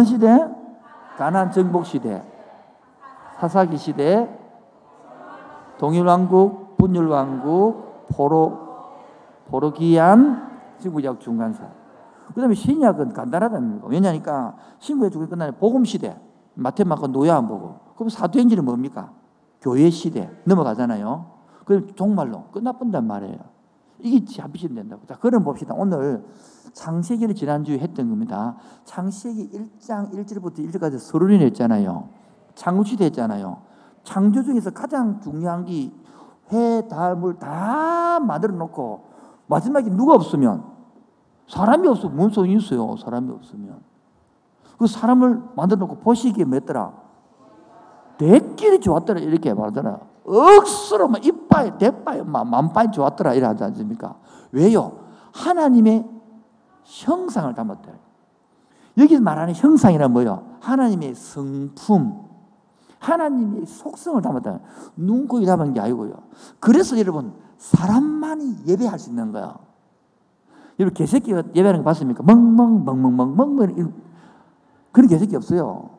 [SPEAKER 1] 시대, 가나안 정복시대, 사사기시대, 동일왕국, 분열왕국, 포로기한, 신구약 중간사. 그 다음에 신약은 간단하답니다. 왜냐니까 신구약 중간사 끝나면 복음시대, 마태, 마가, 노예 안 보고. 그럼 사도행전은 뭡니까? 교회시대 넘어가잖아요. 그럼 종말로 끝나본단 말이에요. 이게 잡히시면 된다고. 자, 그럼 봅시다. 오늘 창세기를 지난주에 했던 겁니다. 창세기 1장 1절부터 1절까지 서론이 했잖아요. 창조시대 했잖아요. 창조 중에서 가장 중요한 게 해, 달, 물 다 만들어 놓고 마지막에 누가 없으면, 사람이 없으면 뭔 소용이 있어요. 사람이 없으면. 그 사람을 만들어 놓고 보시기에 뭐였더라? 대끼리 좋았더라. 이렇게 말하더라. 억수로 막 이빠이 대빠이 만빠이 좋았더라. 이래 하지 않습니까? 왜요? 하나님의 형상을 담았다. 여기서 말하는 형상이란 뭐예요? 하나님의 성품, 하나님의 속성을 담았다. 눈, 코, 입 담은 게 아니고요. 그래서 여러분, 사람만이 예배할 수 있는 거야. 여러분, 개새끼가 예배하는 거 봤습니까? 멍멍 그런 개새끼 없어요.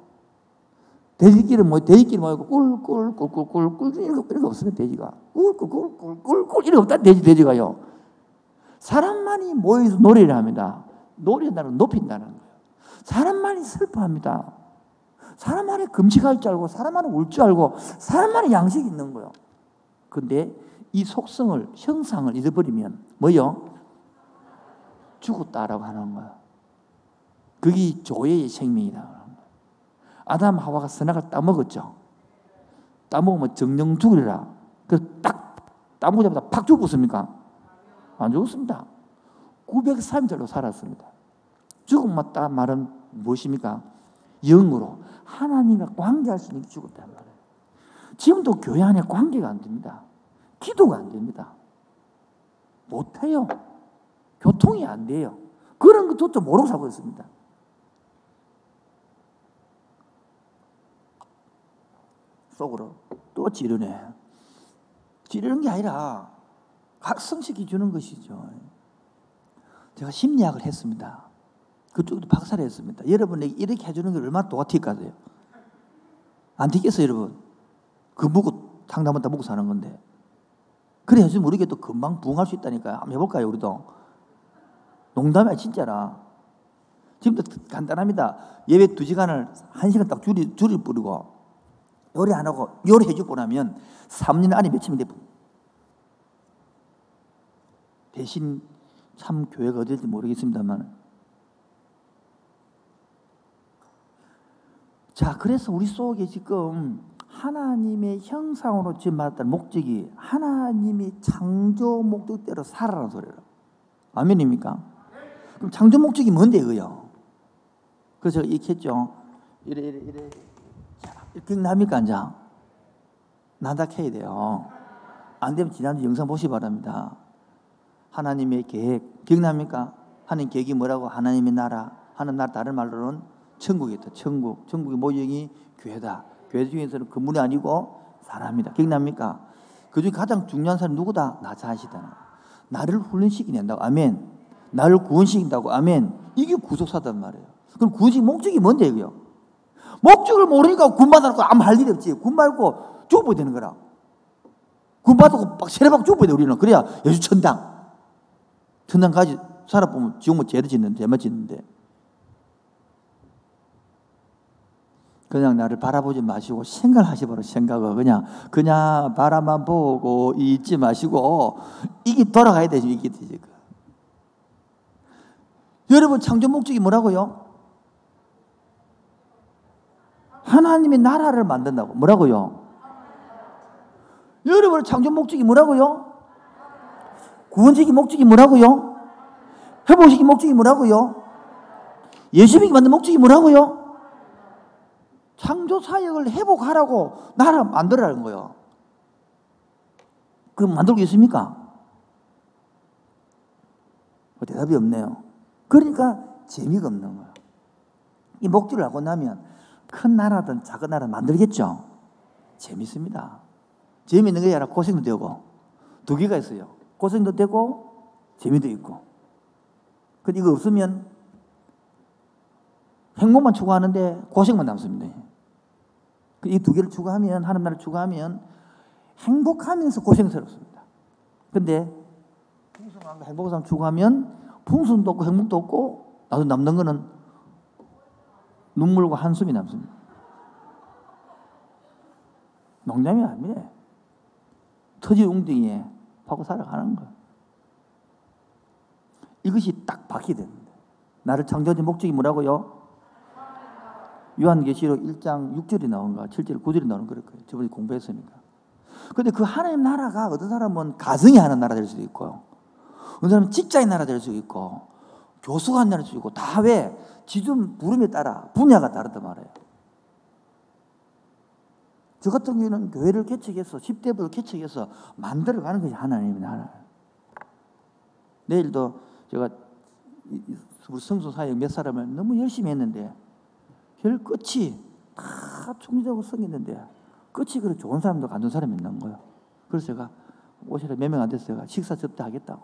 [SPEAKER 1] 돼지끼는 뭐, 돼지끼는 뭐고, 꿀꿀꿀꿀꿀꿀, 이런 거 없으면 돼지가. 꿀꿀꿀꿀꿀, 이런 거 없다, 돼지가요. 사람만이 모여서 노래를 합니다. 노래한다는 건 높인다는 거예요. 사람만이 슬퍼합니다. 사람만이 금식할 줄 알고, 사람만이 울 줄 알고, 사람만이 양식이 있는 거예요. 근데 이 속성을, 형상을 잃어버리면 뭐요? 죽었다라고 하는 거예요. 그게 조예의 생명이다. 아담 하와가 선악을 따먹었죠. 따먹으면 정령 죽으리라. 그래서 딱 따먹자마자 팍 죽었습니까? 안 죽었습니다. 903절로 살았습니다. 죽음맞다 말은 무엇입니까? 영으로 하나님과 관계할 수 있는 게 죽었단 말이에요. 지금도 교회 안에 관계가 안 됩니다. 기도가 안 됩니다. 못해요. 교통이 안 돼요. 그런 것도 모르고 살고 있습니다. 속으로 또 찌르네. 찌르는 게 아니라 각성시켜 주는 것이죠. 제가 심리학을 했습니다. 그쪽도 박사를 했습니다. 여러분에게 이렇게 해주는 게 얼마나 도가티까요? 안 되겠어요, 여러분? 그 묵고 상담은 다 묵고 사는 건데. 그래 해주면 우리가 또 금방 부응할 수 있다니까요. 한번 해볼까요, 우리도? 농담이 아니라 진짜라. 지금도 간단합니다. 예배 2시간을 1시간 딱 줄을 뿌리고 요리 안 하고 요리 해주고 나면 3년 안에 며칠이 돼. 대신 참 교회가 어딜지 모르겠습니다만. 자, 그래서 우리 속에 지금 하나님의 형상으로 지음받았다는 목적이 하나님의 창조 목적대로 살아라는 소리예요. 아멘입니까? 그럼 창조 목적이 뭔데 그요? 그래서 제가 이렇게 했죠. 이래. 기억납니까? 이제 나닥해야 돼요. 안 되면 지난주 영상 보시기 바랍니다. 하나님의 계획 기억납니까? 하나님 계획이 뭐라고? 하나님의 나라. 하는 나라 다른 말로는 천국이다. 천국의 모형이 교회다. 교회 중에서는 건물이 아니고 사람이다. 기억납니까? 그 중에 가장 중요한 사람이 누구다? 나 자신이다. 나를 훈련시키낸다고. 아멘. 나를 구원시킨다고. 아멘. 이게 구속사단 말이에요. 그럼 구원식 목적이 뭔데 이거요? 목적을 모르니까 군 받아놓고 아무 할 일이 없지. 군 받고 죽어야 되는 거라. 군 받고 막 세례받고 죽어야 돼 우리는. 그래야 예수 천당. 천당까지 살아보면 지옥 뭐 죄를 짓는데 죄만 짓는데. 그냥 나를 바라보지 마시고 생각하시 바로 생각을 그냥 바라만 보고 잊지 마시고 이게 돌아가야 되죠. 이게 되지. 여러분 창조 목적이 뭐라고요? 하나님의 나라를 만든다고. 뭐라고요? 여러분 창조 목적이 뭐라고요? 구원적인 목적이 뭐라고요? 회복적인 목적이 뭐라고요? 예수님이 만든 목적이 뭐라고요? 창조 사역을 회복하라고 나라 만들어라는 거예요. 그럼 만들고 있습니까? 대답이 없네요. 그러니까 재미가 없는 거예요. 이 목적을 알고 나면 큰 나라든 작은 나라든 만들겠죠. 재밌습니다. 재미있는 게 아니라 고생도 되고 두 개가 있어요. 고생도 되고 재미도 있고. 근데 이거 없으면 행복만 추구하는데 고생만 남습니다. 이 두 개를 추구하면, 하나님 나라를 추구하면 행복하면서 고생스럽습니다. 근데 풍성함과 행복함 추구하면 풍성도 없고 행복도 없고 나도 남는 거는 눈물과 한숨이 남습니다. 농담이 아니에요. 터지 웅덩이에 파고 살아가는 거예요. 이것이 딱 바뀌어야 됩니다. 나를 창조한 목적이 뭐라고요? 요한계시록 1장 6절이 나온가 7절 9절이 나오는 그럴 거예요. 저번에 공부했으니까. 그런데 그 하나님 나라가 어떤 사람은 가정이 하는 나라 될 수도 있고요. 어떤 사람은 직장의 나라 될 수도 있고 교수가 하는 나라 될 수도 있고 다 왜? 지금 부름에 따라 분야가 다르단 말이에요. 저 같은 경우에는 교회를 개척해서 10대부를 개척해서 만들어가는 것이 하나님의 나라. 내일도 제가 우리 성소 사역 몇 사람을 너무 열심히 했는데 별 끝이 다 총리적으로 생겼는데 끝이 그렇게 좋은 사람도 안 좋은 사람이 있는 거예요. 그래서 제가 오시라 몇 명 안 돼서 제가 식사 접대하겠다고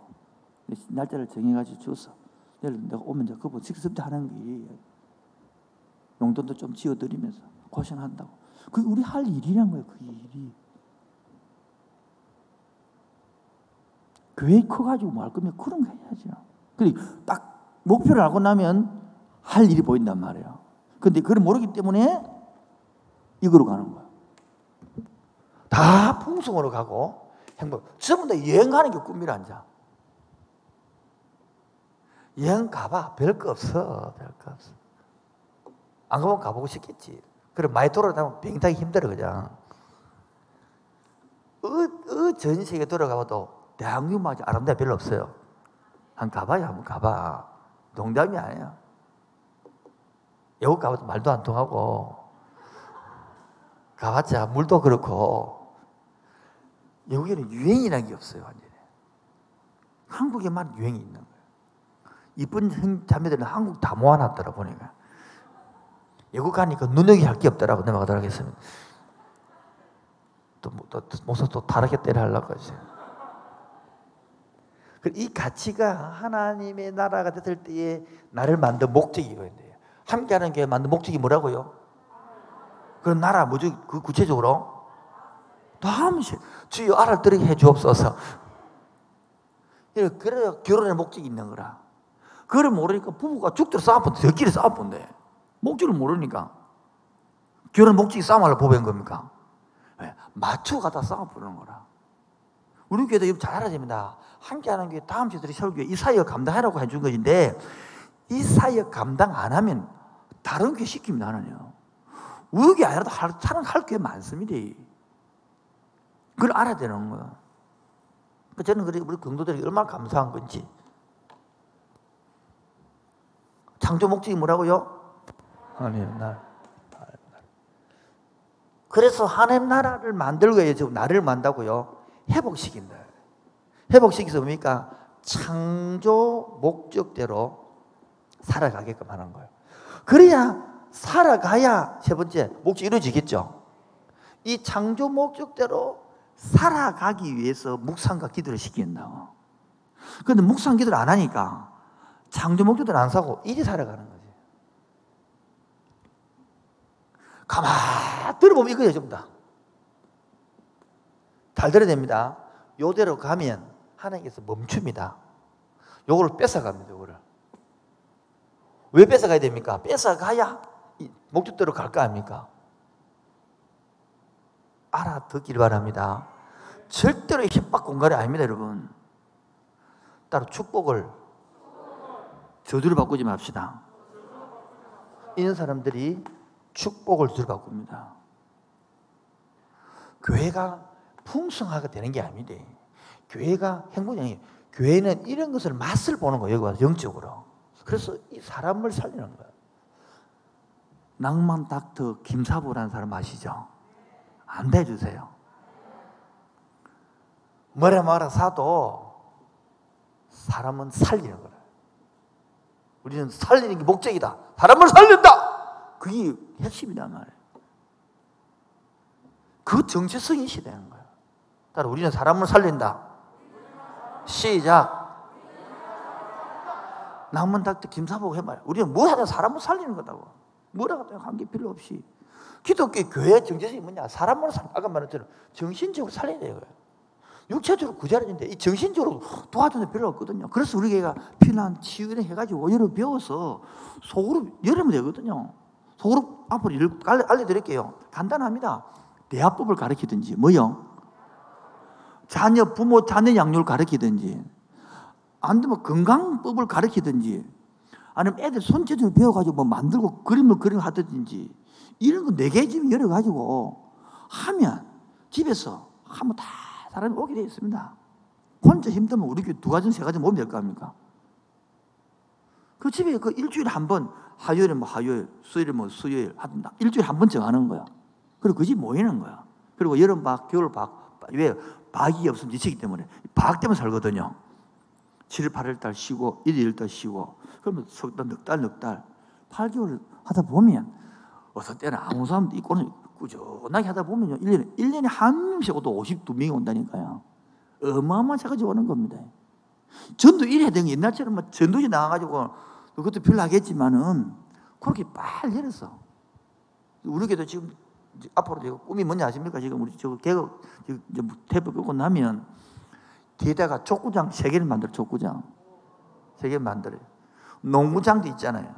[SPEAKER 1] 날짜를 정해가지고 줬어. 내일 내가 오면 이제 그분 식사 접대하는 게 용돈도 좀 지어드리면서 고생한다고. 그게 우리 할 일이란 거예요. 그 일이. 교회 커가지고 뭐 할 거면 그런 거 해야죠. 근데 딱 목표를 알고 나면 할 일이 보인단 말이에요. 근데 그걸 모르기 때문에 이거로 가는 거야. 다 풍성으로 가고 행복. 전부 다 여행하는 게 꿈이란자. 여행 가봐. 별거 없어. 별거 없어. 안 가보면 가보고 싶겠지. 그래 많이 돌아다니면 비행기 타기 힘들어 그냥. 전 세계 돌아가봐도 대한민국만 아름다운 별로 없어요. 한번 가봐. 농담이 아니야. 외국 가봐도 말도 안 통하고 가봤자 물도 그렇고 외국에는 유행이라는 게 없어요. 완전히. 한국에만 유행이 있는 거예요. 이쁜 자매들은 한국 다 모아놨더라 보니까. 외국 가니까 눈여기 할 게 없더라고. 넘어가도록 하겠습니다. 또 목사 또 다르게 때려 하려고 하지. 이 가치가 하나님의 나라가 됐을 때에 나를 만든 목적이 보인대요. 함께하는 교회 만든 목적이 뭐라고요? 그런 나라 뭐죠? 그 구체적으로 다음시 주여 알아들게 해 주옵소서. 그래야 결혼의 목적이 있는 거라. 그걸 모르니까 부부가 죽도록 싸워본다. 저끼리 싸워본대. 목적을 모르니까 결혼 목적이 싸움하려 보낸 겁니까? 왜? 맞추고 가다 싸워보는 거라. 우리 교회도 이거 잘 알아야 됩니다. 함께하는 교회 다음 주들이 설교에 이 사역 감당하라고 해준 것인데 이 사역 감당 안 하면 다른 교회 시킵니다. 하나요. 우리 교회 아니라도 할 교회 많습니다. 그걸 알아야 되는 거예요. 저는 우리 경도들이 얼마나 감사한 건지. 창조 목적이 뭐라고요? 하나님 나라. 그래서 하나님 나라를 만들고 해서 나를 만다고요. 회복시킨다. 회복시켜서 뭡니까? 창조 목적대로 살아가게끔 하는 거예요. 그래야 살아가야 세 번째 목적이 이루어지겠죠. 이 창조 목적대로 살아가기 위해서 묵상과 기도를 시킨다고. 그런데 묵상 기도를 안 하니까 창조 목적들 안 사고 이리 살아가는 거지. 가만 들어보면 이거예요, 전부 다. 잘 들어야 됩니다. 요대로 가면 하나님께서 멈춥니다. 요거를 뺏어갑니다. 요거를. 왜 뺏어가야 됩니까? 뺏어가야 목적대로 갈 거 아닙니까? 알아듣길 바랍니다. 절대로 협박 공갈이 아닙니다, 여러분. 따로 축복을 저주를 바꾸지 맙시다. 이런 사람들이 축복을 저주를 바꿉니다. 교회가 풍성하게 되는 게 아닙니다. 교회가 행복이 아니에요. 교회는 이런 것을 맛을 보는 거예요. 여기 와서 영적으로. 그래서 이 사람을 살리는 거예요. 낭만 닥터 김사부라는 사람 아시죠? 안 대주세요. 뭐라 사도 사람은 살리는 거예요. 우리는 살리는 게 목적이다. 사람을 살린다. 그게 핵심이란 말이에요. 그 정체성이 시대는 거예요. 따라 우리는 사람을 살린다. 시작. 낭만 닥터 김사부가 해봐요. 우리는 뭐 하든 사람을 살리는 거다고. 뭐라고 관계 필요 없이. 기독교 교회의 정체성이 뭐냐? 사람을 아까 말했처럼 정신적으로 살려야 돼요. 육체적으로 구제하는데 이 정신적으로 도와주는 필요 없거든요. 그래서 우리 교회가 피난 치유 이런 해가지고 여러분 배워서 속으로 열으면 되거든요. 속으로 앞으로 알려드릴게요. 간단합니다. 대화법을 가르치든지 뭐요? 자녀 부모 자녀 양육을 가르치든지 안 되면 건강법을 가르치든지 아니면 애들 손재주를 배워가지고 뭐 만들고 그림을 하든지 이런 거 4개 집 열어가지고 하면 집에서 하면 다 사람이 오게 되어 있습니다. 혼자 힘들면 우리 교회 2가정 3가정 모으면 될 거 아닙니까? 그 집에 그 일주일에 한 번 화요일에 뭐 화요일, 수요일에 뭐 수요일 하든다. 일주일에 한 번 정하는 거야. 그리고 그 집 모이는 거야. 그리고 여름방학, 겨울방학 왜 방학이 없으면 지치기 때문에 방학 때문에 살거든요. 7월 8월 달 쉬고 1일 1달 쉬고 그러면 석달 넉 달 8개월 하다 보면 어떤 때는 아무 사람도 있고는 꾸준하게 하다 보면요 1년에 한 명씩 오도 52명이 온다니까요. 어마어마한 차가지 오는 겁니다. 전도 일해야 되는 게 옛날처럼 막 전도지 나가가지고 그것도 별로 하겠지만은 그렇게 빨리 열었어. 우리 교도 지금 앞으로 제가 꿈이 뭔지 아십니까? 지금 우리 저 개혁 태블 끄고 나면 뒤에다가 족구장 3개를 만들어. 족구장 3개를 만들어요. 농구장도 있잖아요.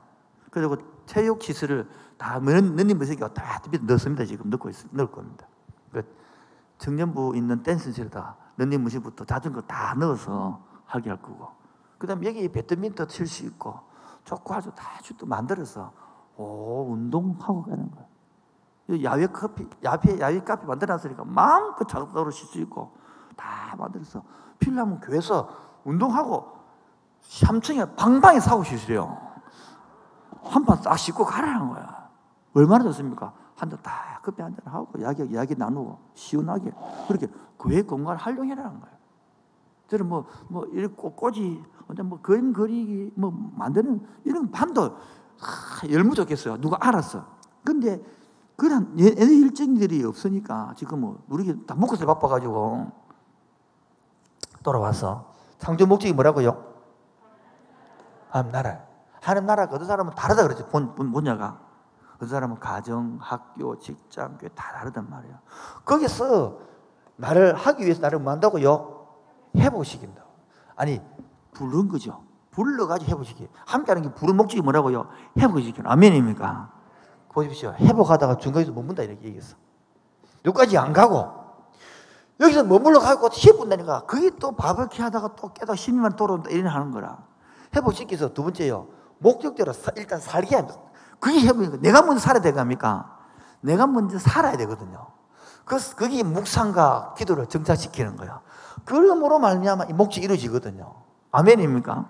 [SPEAKER 1] 그리고 체육 시설을 다 넣는 무색이가 다 넣습니다. 지금 넣을 겁니다. 청년부 있는 댄스실에다 넣는 무식부터 자전거 다 넣어서 하게 할 거고. 그다음에 여기 배드민턴 칠 수 있고 족구 아주 다 만들어서 운동하고 가는 거예요. 야외 카페 만들어놨으니까 마음껏 자동으로 쉴 수 있고 다 만들어서 필요하면 교회에서 운동하고 3층에 방방에 사고 쉬시래요. 한 판 싹 씻고 가라는 거야. 얼마나 좋습니까? 한 잔 딱 커피 한 잔 하고 이야기 나누고 시원하게 그렇게 교회 공간을 활용해라는 거예요. 저는 뭐 이렇게 꽃꽂이 뭐 그림 그리기 뭐 만드는 이런 반도 열무좋겠어요. 누가 알았어. 근데 그런 애들 일정들이 없으니까 지금 뭐 우리 다 먹고서 바빠가지고 돌아와서 창조 목적이 뭐라고요? 하나님 나라. 하나님 나라가 어떤 사람은 다르다 그러지. 분야가 어떤 사람은 가정, 학교, 직장, 교회 다 다르단 말이에요. 거기서 나를 하기 위해서 나를 뭐 한다고요? 회복시킨다. 아니 부른 거죠. 불러가지고 회복시키. 함께하는 게 부른 목적이 뭐라고요? 회복시키는. 아멘입니까? 보십시오. 회복하다가 중간에서 머문다 이렇게 얘기했어. 여기까지 안 가고 여기서 머물러 가고 10분 되니까 그게 또 바베큐 하다가 또 깨다 10분만 돌아온다 이런 하는 거라. 회복시켜서 두 번째요. 목적대로 일단 살게 합니다. 그게 회복이니까 내가 먼저 살아야 되는 겁니까? 내가 먼저 살아야 되거든요. 그게 묵상과 기도를 정착시키는 거야. 그러므로 말미암아 이 목적이 이루어지거든요. 아멘입니까?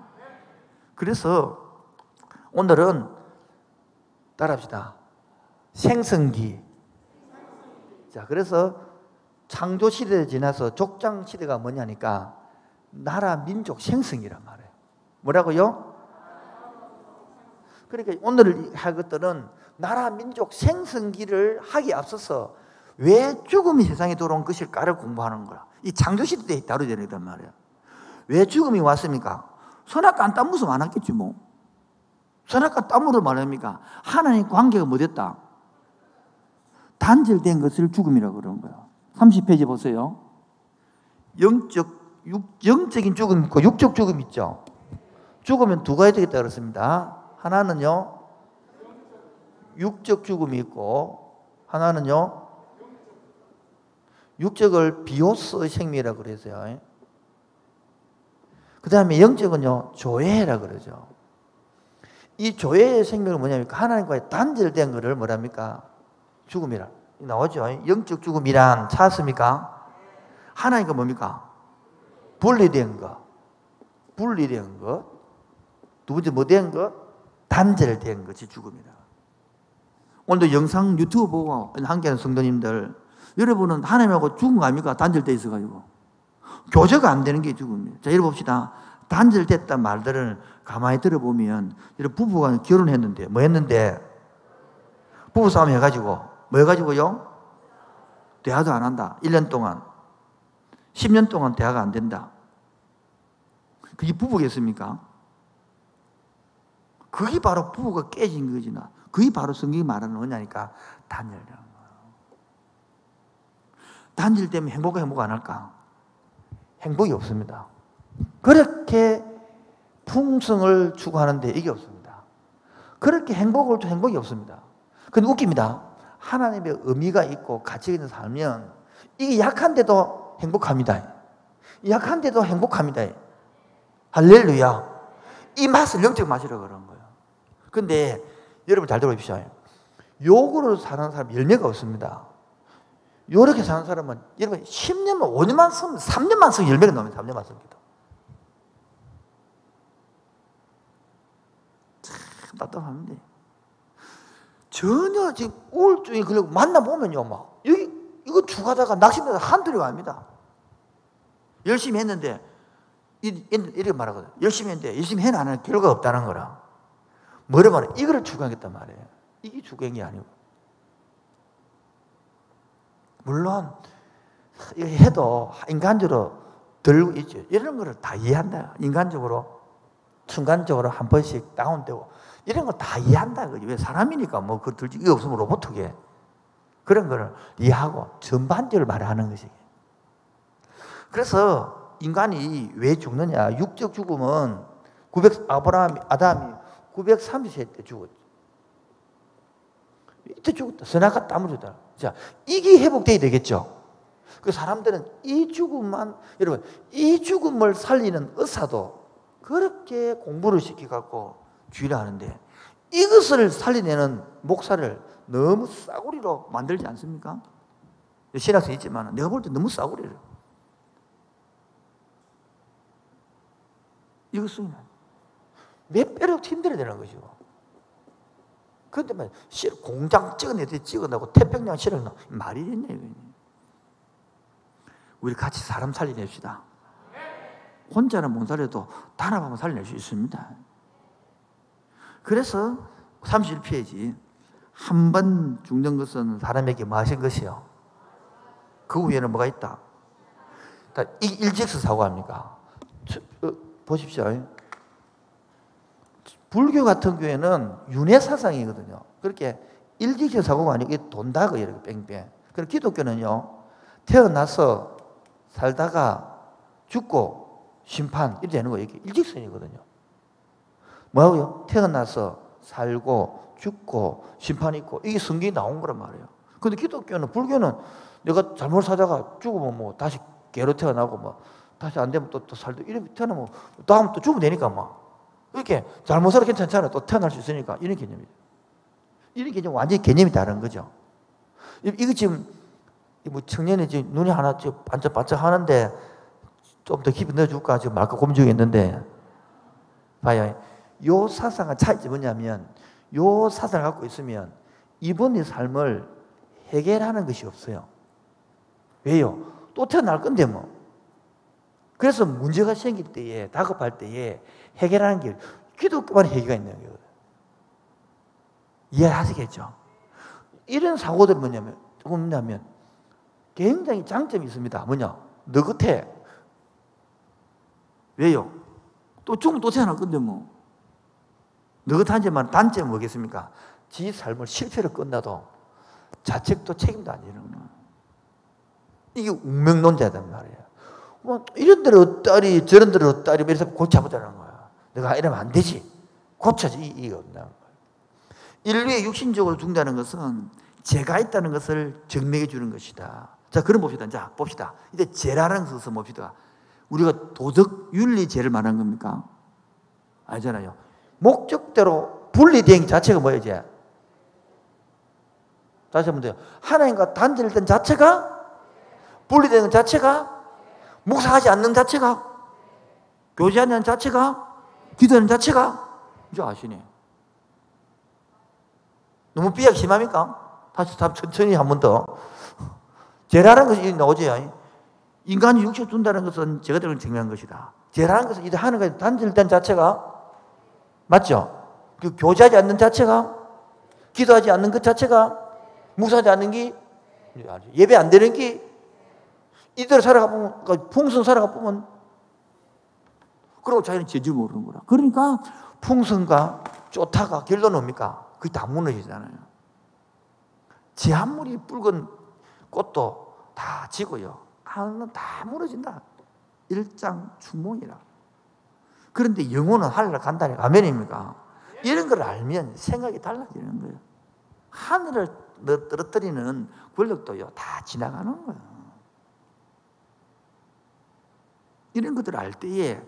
[SPEAKER 1] 그래서 오늘은 따라합시다. 생성기. 자, 그래서 창조 시대를 지나서 족장 시대가 뭐냐니까 나라 민족 생성이란 말이에요. 뭐라고요? 그러니까 오늘 할 것들은 나라 민족 생성기를 하기에 앞서서 왜 죽음이 세상에 들어온 것일까를 공부하는 거야. 이 창조 시대에 다루어야 되단 말이야. 왜 죽음이 왔습니까? 선악과 땀 무서 안 왔겠지 뭐. 선악과 땀으로 말합니까? 하나님 관계가 뭐 됐다? 단절된 것을 죽음이라고 그러는 거예요. 30페이지 보세요. 영적인 죽음 있고 육적 죽음 있죠. 죽으면 두 가지 되겠다 그렇습니다. 하나는요, 육적 죽음이 있고, 하나는요, 육적을 비오스 생명이라고 그러세요. 그 다음에 영적은요, 조회라 그러죠. 이 조회의 생명은 뭐냐면 하나님과의 단절된 것을 뭐랍니까? 죽음이라 나오죠. 영적 죽음이란 찾았습니까? 하나님과 뭡니까? 분리된 것. 분리된 것. 두 번째 뭐 된 것? 단절된 것이 죽음이다. 오늘도 영상 유튜브 보고 함께하는 성도님들, 여러분은 하나님하고 죽은 거 아닙니까? 단절돼 있어가지고 교제가 안 되는 게 죽음이에요. 자, 여러분 봅시다. 단절됐단 말들을 가만히 들어보면, 여러분 부부가 결혼했는데 뭐 했는데? 부부싸움 해가지고 뭐 해가지고요? 대화도 안 한다. 1년 동안 10년 동안 대화가 안 된다. 그게 부부겠습니까? 그게 바로 부부가 깨진 거지나. 그게 바로 성경이 말하는 뭐냐니까 단절이라는 거예요. 단절되면 행복 안 할까? 행복이 없습니다. 그렇게 풍성을 추구하는데 이게 없습니다. 그렇게 행복이 없습니다. 근데 웃깁니다. 하나님의 의미가 있고 가치가 있는 살면 이게 약한데도 행복합니다. 약한데도 행복합니다. 할렐루야. 이 맛을 영적 맛이라고 그러는 거예요. 근데 여러분 잘 들어보십시오. 욕으로 사는 사람 열매가 없습니다. 요렇게 사는 사람은 여러분 10년만 5년만 쓰면 3년만 쓰면 열매가 나옵니다. 3년만 씁니다. 참 답답합니다. 전혀 지금 우울증이 걸리고 만나보면요, 막 여기 이거 죽하다가 낙심돼서 한둘이 옵니다. 열심히 했는데 이렇게 말하거든. 열심히 했는데 열심히 해나는 결과가 없다는 거라. 뭐라 말해? 이거를 추구하겠단 말이에요. 이게 추구한 게 아니고. 물론 이거 해도 인간적으로 들고 있죠. 이런 거를 다 이해한다. 인간적으로 순간적으로 한 번씩 다운되고 이런 거 다 이해한다. 왜 사람이니까 뭐 그 들지 이게 없으면 로봇이게 그런 거를 이해하고 전반적으로 말하는 것이. 그래서 인간이 왜 죽느냐? 육적 죽음은 아담이 930세 때 죽었죠. 이때 죽었다. 선악과 땀을 줬다. 자, 이게 회복돼야 되겠죠. 그 사람들은 이 죽음만, 여러분, 이 죽음을 살리는 의사도 그렇게 공부를 시켜갖고 주의를 하는데 이것을 살려내는 목사를 너무 싸구리로 만들지 않습니까? 신학생 있지만 내가 볼 때 너무 싸구리를. 이것은 몇 배로 힘들어야 되는 거죠. 그런데 공장 찍어내고 태평양 실어나 말이 됐네. 우리 같이 사람 살려냅시다. 혼자는 못 살려도 단합하면 살려낼 수 있습니다. 그래서 31페이지 한 번 죽는 것은 사람에게 뭐 하신 것이요? 그 후에는 뭐가 있다? 이 일직선 사고합니까? 보십시오. 불교 같은 경우에는 윤회사상이거든요. 그렇게 일직선 사고가 아니고 이게 돈다고 이렇게 뺑뺑. 그리고 기독교는요, 태어나서 살다가 죽고 심판 이렇게 되는 거예요. 이게 일직선이거든요. 뭐라고요? 태어나서 살고 죽고 심판이 있고 이게 성경이 나온 거란 말이에요. 근데 기독교는, 불교는 내가 잘못 살다가 죽으면 뭐 다시 개로 태어나고 뭐 다시 안 되면 또 살도 이렇게 태어나면 다음 또 죽으면 되니까 막 이렇게 잘못 살아 괜찮잖아요. 또 태어날 수 있으니까 이런 개념이죠. 이런 개념 완전히 개념이 다른 거죠. 이거 지금 뭐 청년이 지금 눈이 하나 지금 반짝반짝 하는데 좀 더 깊이 넣어줄까 지금 말까 고민 중에 있는데 봐요. 요 사상의 차이점이 뭐냐면 요 사상을 갖고 있으면 이번의 삶을 해결하는 것이 없어요. 왜요? 또 태어날 건데 뭐. 그래서 문제가 생길 때에 다급할 때에 해결하는 게 기독교만 해결가 있는 거예요. 이해하시겠죠? 이런 사고들이 뭐냐면 굉장히 장점이 있습니다. 뭐냐? 너 끝에 왜요? 또 죽으면 또 태어날 건데 뭐. 느긋한지만 단점은 뭐겠습니까? 지 삶을 실패로 끝나도 자책도 책임도 안 지는 거예요. 이게 운명론자단 말이에요. 뭐 이런 대로 어따리 저런 대로 어따리 이래서 고쳐보자는 거야. 내가 이러면 안 되지. 고쳐지 이게 없다는 거예요. 인류의 육신적으로 죽는다는 것은 죄가 있다는 것을 증명해 주는 것이다. 자, 그럼 봅시다. 자, 봅시다. 이제 죄라는 것을 봅시다. 우리가 도덕, 윤리 죄를 말하는 겁니까? 아니잖아요. 목적대로 분리된 자체가 뭐예요, 이제? 다시 한번 돼요. 하나님과 단절된 자체가, 분리되는 자체가, 묵상하지 않는 자체가, 교제하지 않는 자체가, 기도하는 자체가, 이제 아시네. 너무 삐약이 심합니까? 다시 천천히 한 번 더. 죄라는 것이 나오죠. 인간이 육체를 둔다는 것은 제가 들은 증명한 것이다. 죄라는 것은 이제 하나님과 단절된 자체가, 맞죠? 그 교제하지 않는 자체가, 기도하지 않는 것 자체가, 묵상하지 않는 게, 예배 안 되는 게, 이대로 살아가 보면, 그러니까 풍성 살아가 보면, 그러고 자기는 죄줄 모르는 거라. 그러니까 풍성과 쫓아가 결론은 뭡니까? 그게 다 무너지잖아요. 지 아무리 붉은 꽃도 다 지고요. 하늘은 다 무너진다. 일장춘몽이라. 그런데 영혼은 하늘을 간다니까. 아멘입니까? 이런 걸 알면 생각이 달라지는 거예요. 하늘을 떨어뜨리는 권력도요, 다 지나가는 거예요. 이런 것들을 알 때에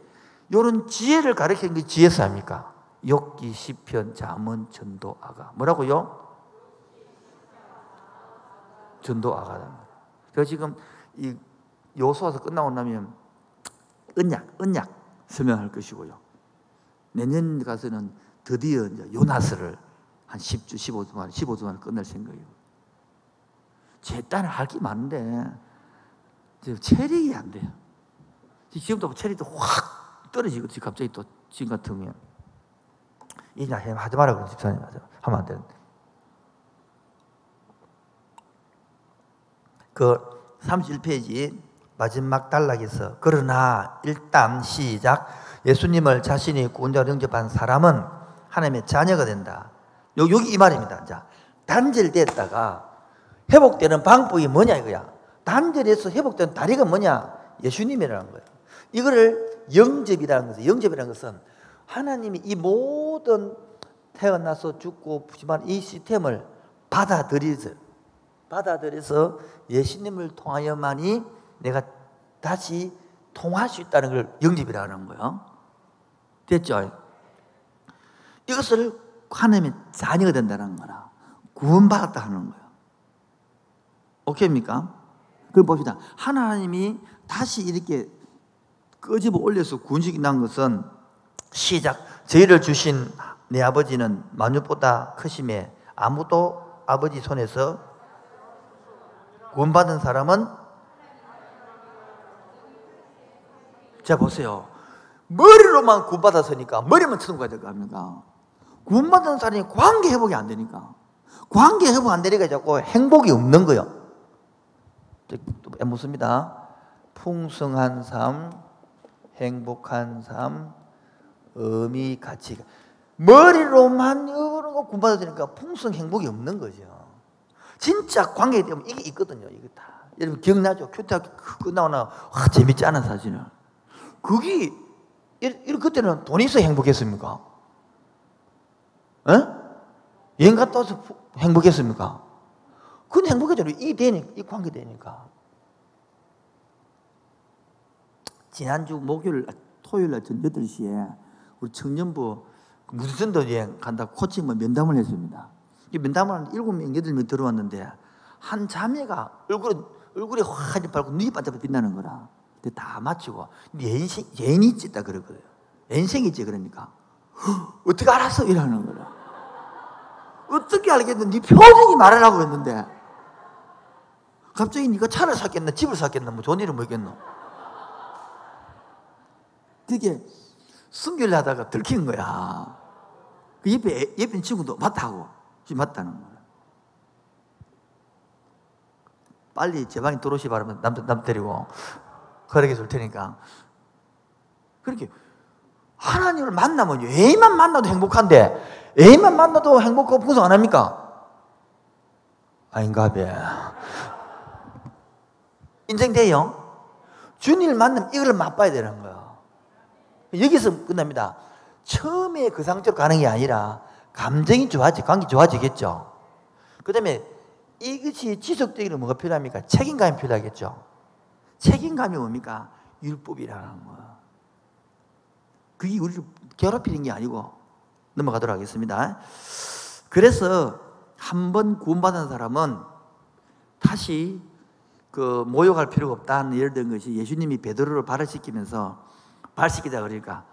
[SPEAKER 1] 이런 지혜를 가르치는 게 지혜서 아닙니까? 욥기, 시편, 잠언, 전도, 아가. 뭐라고요? 전도, 아가다. 그래서 지금 이 요소와서 끝나고 나면 언약 설명할 것이고요. 내년 가서는 드디어 이제 요나스를 한 10주, 15주 만에 끝낼 생각이에요. 제 딸은 할 게 많은데 체력이 안 돼요. 지금도 체력도 확 떨어지고 갑자기 또 지금 같으면 이제 하지 마라 그러지 집사님. 하면 안 되는데. 그 31페이지 마지막 단락에서 그러나 일단 시작. 예수님을 자신이 구원자로 영접한 사람은 하나님의 자녀가 된다. 여기 이 말입니다. 자, 단절됐다가 회복되는 방법이 뭐냐 이거야. 단절해서 회복되는 다리가 뭐냐? 예수님이라는 거예요. 이거를 영접이라는 것은, 영접이라는 것은 하나님이 이 모든 태어나서 죽고 부심한 이 시스템을 받아들여서 예수님을 통하여만이 내가 다시 통할 수 있다는 걸 영접이라는 거예요. 됐죠? 이것을 하나님의 자녀가 된다는 거라. 구원받았다 하는 거예요. 오케이입니까? 그럼 봅시다. 하나님이 다시 이렇게 끄집어 올려서 구원시키 난 것은 시작. 저희를 주신 내 아버지는 만유보다 크심에 아무도 아버지 손에서 구원받은 사람은, 자 보세요. 머리로만 구원받았으니까 머리만 천국 가야 될 거 아닙니까? 구원받은 사람이 관계 회복이 안 되니까, 관계 회복 안 되니까 자꾸 행복이 없는 거예요. 또 묻습니다. 풍성한 삶, 행복한 삶, 의미, 가치. 머리로만 이런 거 구원받으니까 풍성 행복이 없는 거죠. 진짜 관계에 되면 이게 있거든요. 이게 다. 여러분 기억나죠? 큐티하게 끝나고 나서 재밌지 않은 사진을. 그게 그때는 돈이 있어 행복했습니까? 에? 여행 갔다 와서 행복했습니까? 그건 행복했잖아요. 이 관계 되니까. 지난주 토요일 날 전 8시에 우리 청년부 무슨도 여행 간다고 코칭 면담을 했습니다. 이 면담을 한 7명, 8명 들어왔는데 한 자매가 얼굴이 화하지 말고 눈이 반짝반짝 빛나는 거라. 근데 다 마치고 예인이 있다 그러거든요. 인생이 있지 그러니까. 어떻게 알았어? 이러는 거라. 어떻게 알겠는데 네 표정이 말하라고 했는데 갑자기 네가 차를 샀겠나 집을 샀겠나 뭐 좋은 일은 뭐겠노. 그게 순결을 하다가 들킨 거야. 그 옆에 있는 친구도 맞다고. 지금 맞다는 거야. 빨리 제 방에 들어오시 바라면 남 데리고 그렇게 줄 테니까. 그렇게 하나님을 만나면 애인만 만나도 행복한데 애인만 만나도 행복하고 풍성 안 합니까? 아닌가 봐. 인정돼요? 주님을 만나면 이걸 맛봐야 되는 거예요. 여기서 끝납니다. 처음에 그 상태로 가는 게 아니라 감정이 좋아지, 관계 좋아지겠죠. 그 다음에 이것이 지속되기는 뭐가 필요합니까? 책임감이 필요하겠죠. 책임감이 뭡니까? 율법이라는 거예요. 그게 우리를 괴롭히는 게 아니고 넘어가도록 하겠습니다. 그래서 한번 구원받은 사람은 다시 그 모욕할 필요가 없다는 예를 든 것이 예수님이 베드로를 발을시키면서 발 씻기자 그러니까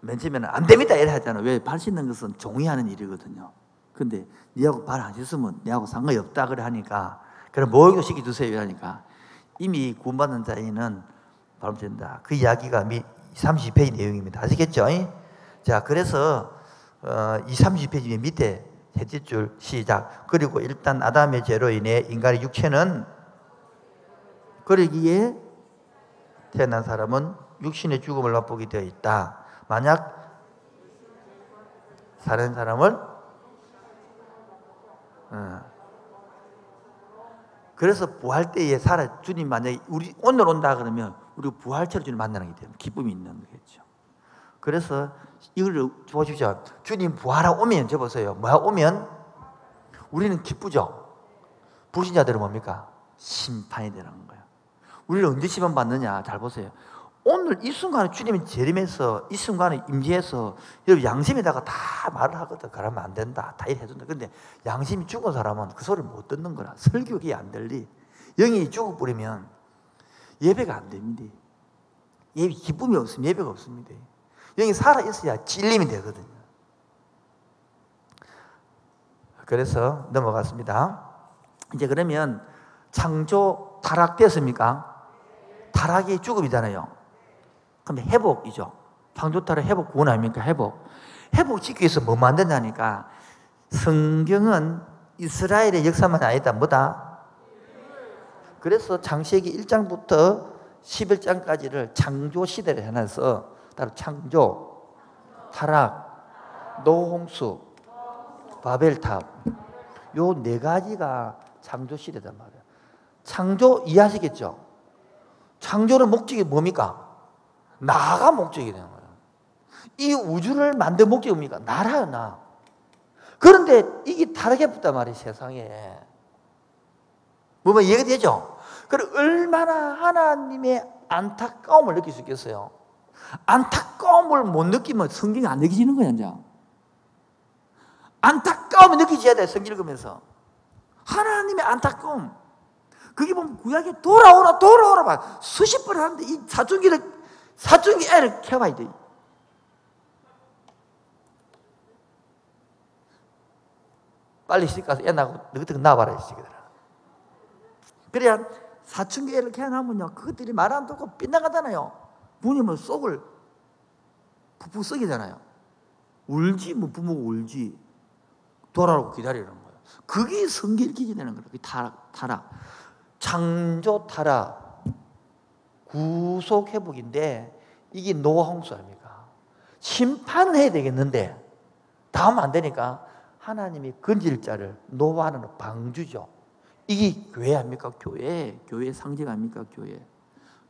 [SPEAKER 1] 맨 처음에는 안 됩니다 이래 하잖아요. 왜? 발 씻는 것은 종이 하는 일이거든요. 근데 니하고 발 안 씻으면 니하고 상관이 없다 그래 하니까 그럼 모욕도 시켜주세요 이러니까 이미 구원받은 자에는 바로 된다. 그 이야기가 32페이지 내용입니다. 아시겠죠? 자, 그래서 30페이지 밑에 셋째 줄 시작. 그리고 일단 아담의 죄로 인해 인간의 육체는 그러기에 태어난 사람은 육신의 죽음을 맛보게 되어 있다. 만약 사는 사람을 그래서 부활 때에 주님 만약에 우리 오늘 온다 그러면 우리 부활체로 주님 만나는 게 되면 기쁨이 있는 거겠죠. 그래서 이걸 보십시오. 주님 부활하고 오면 보세요. 뭐야 오면 우리는 기쁘죠. 불신자들은 뭡니까? 심판이 되는 거예요. 우리를 언제 심판받느냐 잘 보세요. 오늘 이 순간에 주님이 재림해서 이 순간에 임재해서 여러분 양심에다가 다 말을 하거든. 그러면 안 된다. 다 일해준다. 근데 양심이 죽은 사람은 그 소리를 못 듣는 거라. 설교가 안 들리. 영이 죽어버리면 예배가 안 됩니다. 기쁨이 없으면 예배가 없습니다. 영이 살아있어야 찔림이 되거든요. 그래서 넘어갔습니다. 이제 그러면 창조 타락됐습니까? 타락이 죽음이잖아요. 그럼 회복이죠. 창조 타락 회복 구원 아닙니까? 회복 지키기 위해서 뭐 만든다니까? 성경은 이스라엘의 역사만 아니다. 뭐다? 그래서 창세기 1장부터 11장까지를 창조 시대를 해놔서 따로 창조, 타락, 노홍수, 바벨탑 요 네 가지가 창조 시대단 말이에요. 창조 이해하시겠죠? 창조의 목적이 뭡니까? 나가 목적이 되는 거예요. 이 우주를 만든 목적이 뭡니까? 나라요, 나. 그런데 이게 다르게 붙단 말이에요, 세상에. 뭐면 이해가 되죠? 그럼 얼마나 하나님의 안타까움을 느낄 수 있겠어요? 안타까움을 못 느끼면 성경이 안 느껴지는 거야, 이제. 안타까움을 느끼셔야 돼, 성경 읽으면서. 하나님의 안타까움. 그게 보면 구약에 돌아오라 봐. 수십 번 하는데 이 사춘기 애를 키워봐야 돼. 빨리 시집 가서 애 낳고 너희들 낳아봐라, 이 새끼들아. 그래야 사춘기 애를 키워나면요, 그것들이 말 안 듣고 빗나가잖아요. 부모님은 속을 푹푹 썩이잖아요. 울지, 뭐 부모가 울지. 돌아오고 기다리는 거예요. 그게 성경 읽히게 되는 거예요. 타락. 창조 타락, 구속 회복인데 이게 노홍수 아닙니까? 심판을 해야 되겠는데 다 하면 안 되니까 하나님이 건질 자를 노하는 방주죠. 이게 교회 아닙니까? 교회 상징 아닙니까? 교회.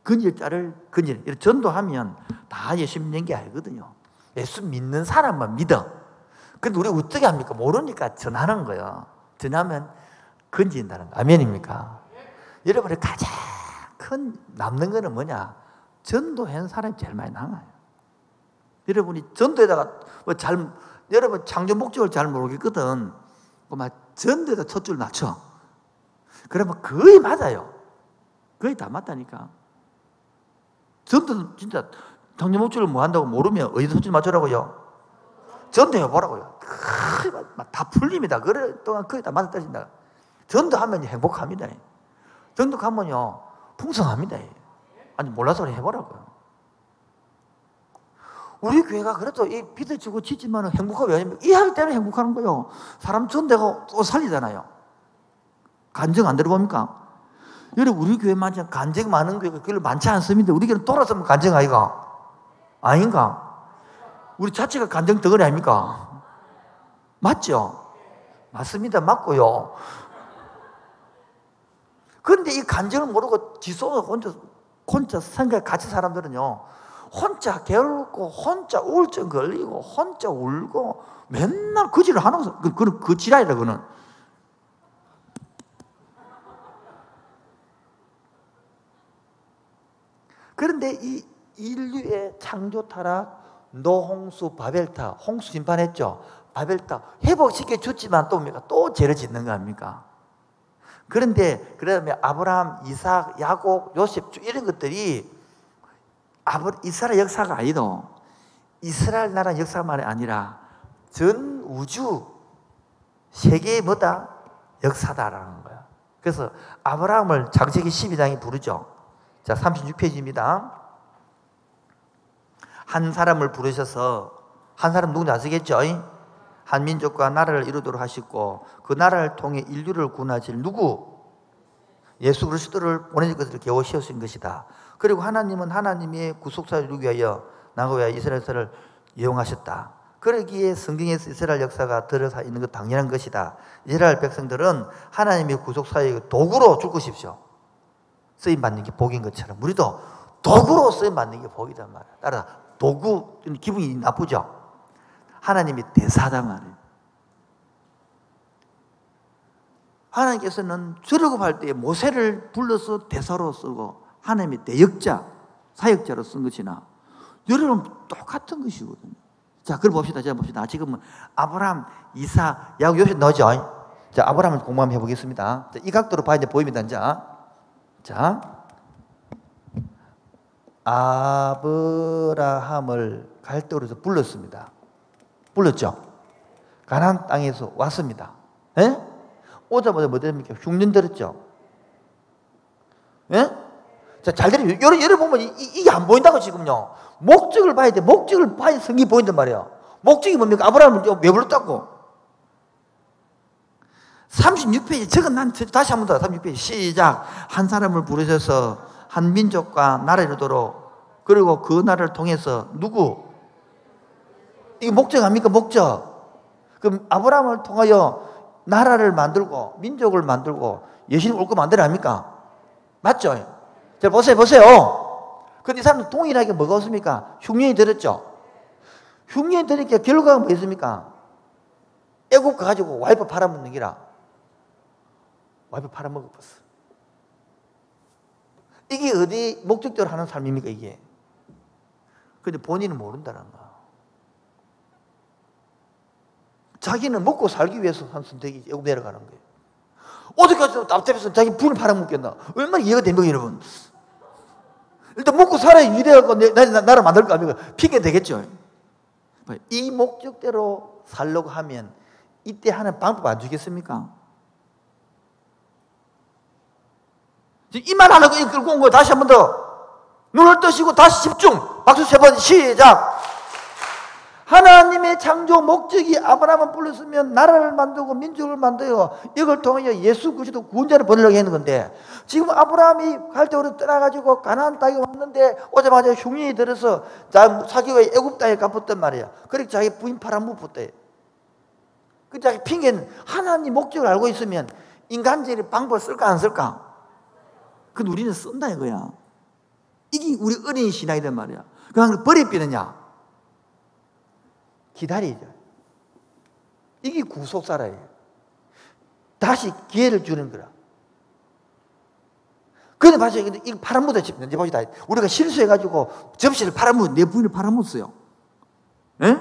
[SPEAKER 1] 건질 자를 이렇게 전도하면 다 예수 믿는 게 아니거든요. 예수 믿는 사람만 믿어. 근데 우리 어떻게 합니까? 모르니까 전하는 거예요. 전하면 건진다는 거. 아멘입니까? 여러분이 가장 큰 남는 거는 뭐냐? 전도한 사람이 제일 많이 남아요. 여러분이 전도에다가 여러분 창조 목적을 잘 모르겠거든. 전도에다 첫 줄 맞춰. 그러면 거의 맞아요. 거의 다 맞다니까. 전도는 진짜 창조 목적을 뭐 한다고 모르면 어디서 첫 줄 맞추라고요? 전도해보라고요. 다 풀립니다. 그래 동안 거의 다 맞아 떨어진다. 전도하면 행복합니다. 전도하면요 풍성합니다. 아니 몰라서 그래 해보라고요. 우리 교회가 그래도 이 빚을 지고 지지만 행복하고 왜냐면 이할 때는 행복하는 거예요. 사람 전대가 또 살리잖아요. 간증 안 들어봅니까? 여러분 우리 교회만 간증 많은 교회가 별로 많지 않습니다. 우리 교회는 돌아서면 간증 아이가. 아닌가? 우리 자체가 간증 덩어리 아닙니까? 맞죠? 맞습니다. 맞고요. 그런데 이 간증을 모르고 지속을 혼자 생각 같이 사람들은요, 혼자 게을고 혼자 우울증 걸리고 혼자 울고 맨날 그 지를 하는 거죠. 그 지랄이라 그는. 그런데 이 인류의 창조 타락, 노홍수 바벨탑, 홍수 심판했죠. 바벨탑 회복시켜 줬지만 또 죄를 짓는 거 아닙니까? 그런데 그러면 아브라함, 이삭, 야곱, 요셉 이런 것들이 이스라엘 역사가 아니도 이스라엘 나라 역사만이 아니라 전 우주 세계의 뭐다? 역사다라는 거야. 그래서 아브라함을 창세기 12장이 부르죠. 자, 36페이지입니다. 한 사람을 부르셔서, 한 사람 누군지 아시겠죠? 한 민족과 나라를 이루도록 하시고 그 나라를 통해 인류를 구원하실 누구? 예수 그리스도를 보내실 것을 겨우 씌우신 것이다. 그리고 하나님은 하나님의 구속사를 이루기 위하여 나고야 이스라엘을 이용하셨다. 그러기에 성경에서 이스라엘 역사가 들어서 있는 것 당연한 것이다. 이스라엘 백성들은 하나님의 구속사의 도구로 줄 것이십시오. 쓰임받는 게 복인 것처럼 우리도 도구로 쓰임받는 게 복이단 말이야. 따라 도구, 기분이 나쁘죠? 하나님이 대사다 말이에요. 하나님께서는 출애굽할 때 모세를 불러서 대사로 쓰고 하나님이 대역자, 사역자로 쓴 것이나 여러분 똑같은 것이거든요. 자, 그럼 봅시다. 지금은 아브라함, 이삭, 야곱, 요셉 넣어죠. 자, 아브라함을 공부하면 해보겠습니다. 자, 이 각도로 봐야 이제 보입니다. 자, 아브라함을 갈대로서 불렀습니다. 불렀죠? 가나안 땅에서 왔습니다. 예? 오자마자 뭐 됩니까? 흉년 들었죠? 예? 자, 잘 들으면, 여러분 보면 이게 안 보인다고 지금요. 목적을 봐야 돼. 목적을 봐야 성경이 보인단 말이에요. 목적이 뭡니까? 아브라함을 왜 불렀다고? 36페이지, 저건 난 다시 한 번 더, 36페이지. 시작. 한 사람을 부르셔서 한 민족과 나라를 이루도록, 그리고 그 나라를 통해서 누구? 이게 목적 아닙니까? 목적. 그럼 아브라함을 통하여 나라를 만들고 민족을 만들고 예수님 올 거 만들어 아닙니까? 맞죠? 자, 보세요. 근데 이 사람은 동일하게 뭐가 없습니까? 흉년이 들었죠? 흉년이 들으니까 결과가 뭐였습니까? 애국 가가지고 와이프 팔아먹는 기라. 와이프 팔아먹어봤어. 이게 어디 목적대로 하는 삶입니까, 이게? 근데 본인은 모른다는 거야. 자기는 먹고 살기 위해서 한 선택이 애국 내려가는 거예요. 어디까지 답답해서 자기 부인을 팔아먹겠나? 얼마나 이해가 됩니까, 여러분? 일단 먹고 살아야 유대하고 나라 만들 거 아닙니까? 핑계 되겠죠? 이 목적대로 살려고 하면 이때 하는 방법 안 주겠습니까? 이 말 하려고 끌고 온 거예요. 다시 한 번 더. 눈을 뜨시고 다시 집중. 박수 3번 시작. 하나님의 창조 목적이 아브라함을 불렀으면 나라를 만들고 민족을 만들고 이걸 통해 예수 그리스도 구원자를 보내려고 했는 건데 지금 아브라함이 갈대으로 떠나가지고 가나안 땅에 왔는데 오자마자 흉년이 들어서 사기와 애굽 땅에 갚았단 말이야. 그렇게 자기 부인 팔아먹었대. 그 자기 핑계는 하나님 목적을 알고 있으면 인간적인 방법을 쓸까 안 쓸까? 근데 우리는 쓴다 이거야. 이게 우리 어린이 신앙이란 말이야. 그냥 버리비느냐? 기다리죠. 이게 구속사라예요. 다시 기회를 주는 거라. 그런데 봐서 이거 팔아먹었다 싶네. 이제 봅시다. 우리가 실수해가지고 접시를 내 부인을 팔아먹었어요. 예?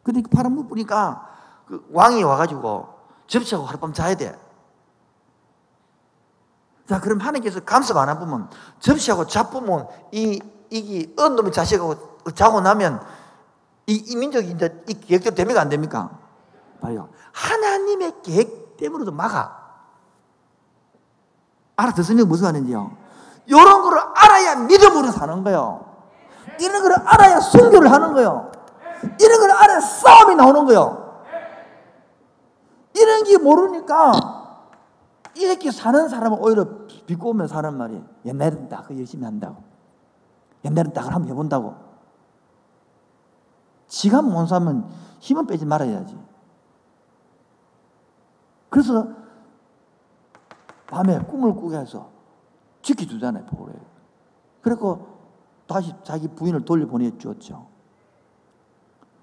[SPEAKER 1] 근데 팔아먹으니까 그 왕이 와가지고 접시하고 하룻밤 자야 돼. 자, 그럼 하나님께서 감싸 안 해보면 접시하고 잡으면 이게 어느 놈의 자식하고 자고 나면 이 민족이 이제 이 계획대로 됩니까? 안 됩니까? 봐요. 하나님의 계획 때문에도 막아. 알아듣으면 무슨 말인지요? 이런 거를 알아야 믿음으로 사는 거예요. 이런 거를 알아야 순교를 하는 거예요. 이런 걸 알아야 싸움이 나오는 거예요. 이런 게 모르니까 이렇게 사는 사람은 오히려 비꼬우면 사는 말이 옛날에는 딱 열심히 한다고. 옛날에는 딱 한번 해본다고. 지가 못 사면 힘은 빼지 말아야지. 그래서 밤에 꿈을 꾸게 해서 지켜주잖아요, 보호를. 그리고 다시 자기 부인을 돌려보내줬죠.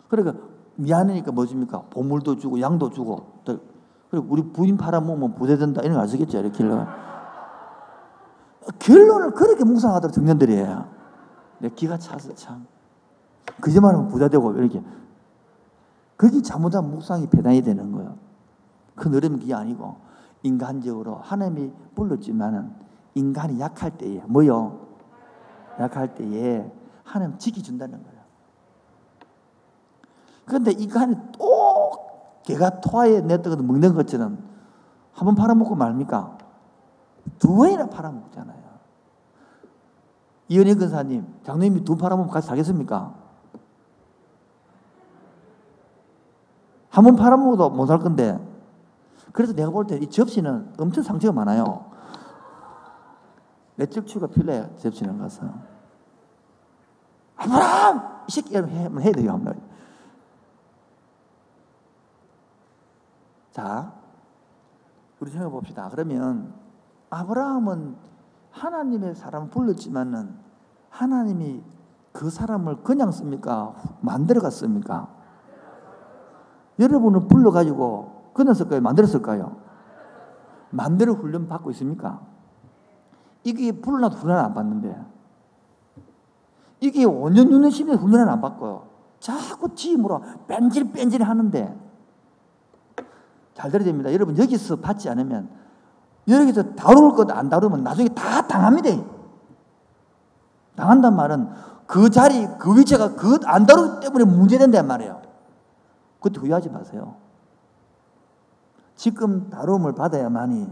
[SPEAKER 1] 그러니까 미안하니까 뭐십니까? 보물도 주고 양도 주고. 그리고 우리 부인 팔아먹으면 부대된다 이런 거 아시겠죠? 이렇게 결론을 그렇게 묵상하도록 청년들이에요. 내 기가 차서 참. 거짓말하면 부자 되고 이렇게. 그게 잘못한 묵상이 배당이 되는 거예요. 큰 어려움이 아니고 인간적으로 하나님이 불렀지만은 인간이 약할 때에 뭐요? 약할 때에 하나님 지켜준다는 거예요. 그런데 인간이 또 개가 토하에 냈다고 먹는 것처럼 한 번 팔아먹고 말입니까? 두 번이나 팔아먹잖아요. 이은혜 근사님, 장로님이 돈 팔아먹으면 같이 사겠습니까? 한 번 팔아먹어도 못 살 건데. 그래서 내가 볼 때 이 접시는 엄청 상처가 많아요. 내적 치유가 필요해, 접시는 가서. 아브라함! 이 새끼 해야 돼요. 자, 우리 생각해 봅시다. 그러면 아브라함은 하나님의 사람을 불렀지만은 하나님이 그 사람을 그냥 씁니까? 만들어갔습니까? 여러분을 불러가지고 그냥 쓸까요? 만들었을까요? 만들어 훈련 받고 있습니까? 이게 불러놔도 훈련 안 받는데 이게 5년 6년 10년 훈련을 안 받고요. 자꾸 지 힘으로 뺀질 하는데 잘 들어야 됩니다. 여러분 여기서 받지 않으면 여기서 다룰 것 안 다루면 나중에 다 당합니다. 당한단 말은 그 자리 그 위치가 그 안 다루기 때문에 문제된단 말이에요. 그때 후회하지 마세요. 지금 다룸을 받아야만이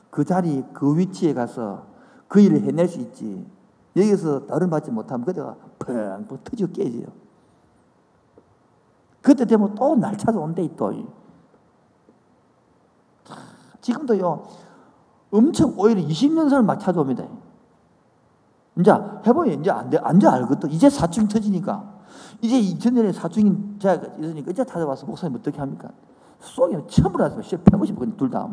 [SPEAKER 1] 그 자리 그 위치에 가서 그 일을 해낼 수 있지. 여기서 다룸 받지 못하면 그때가 펑 터지고 깨져요. 그때 되면 또 날 찾아온대 또. 지금도요 엄청 오히려 20년 전을 막 찾아옵니다. 이제 해보면 이제 안 돼, 알거든. 이제 사춘이 터지니까. 이제 2000년에 사춘이 제가 있으니까 이제 찾아와서 목사님 어떻게 합니까? 속이면 처음으로 하서 패고 싶거든요, 둘 다.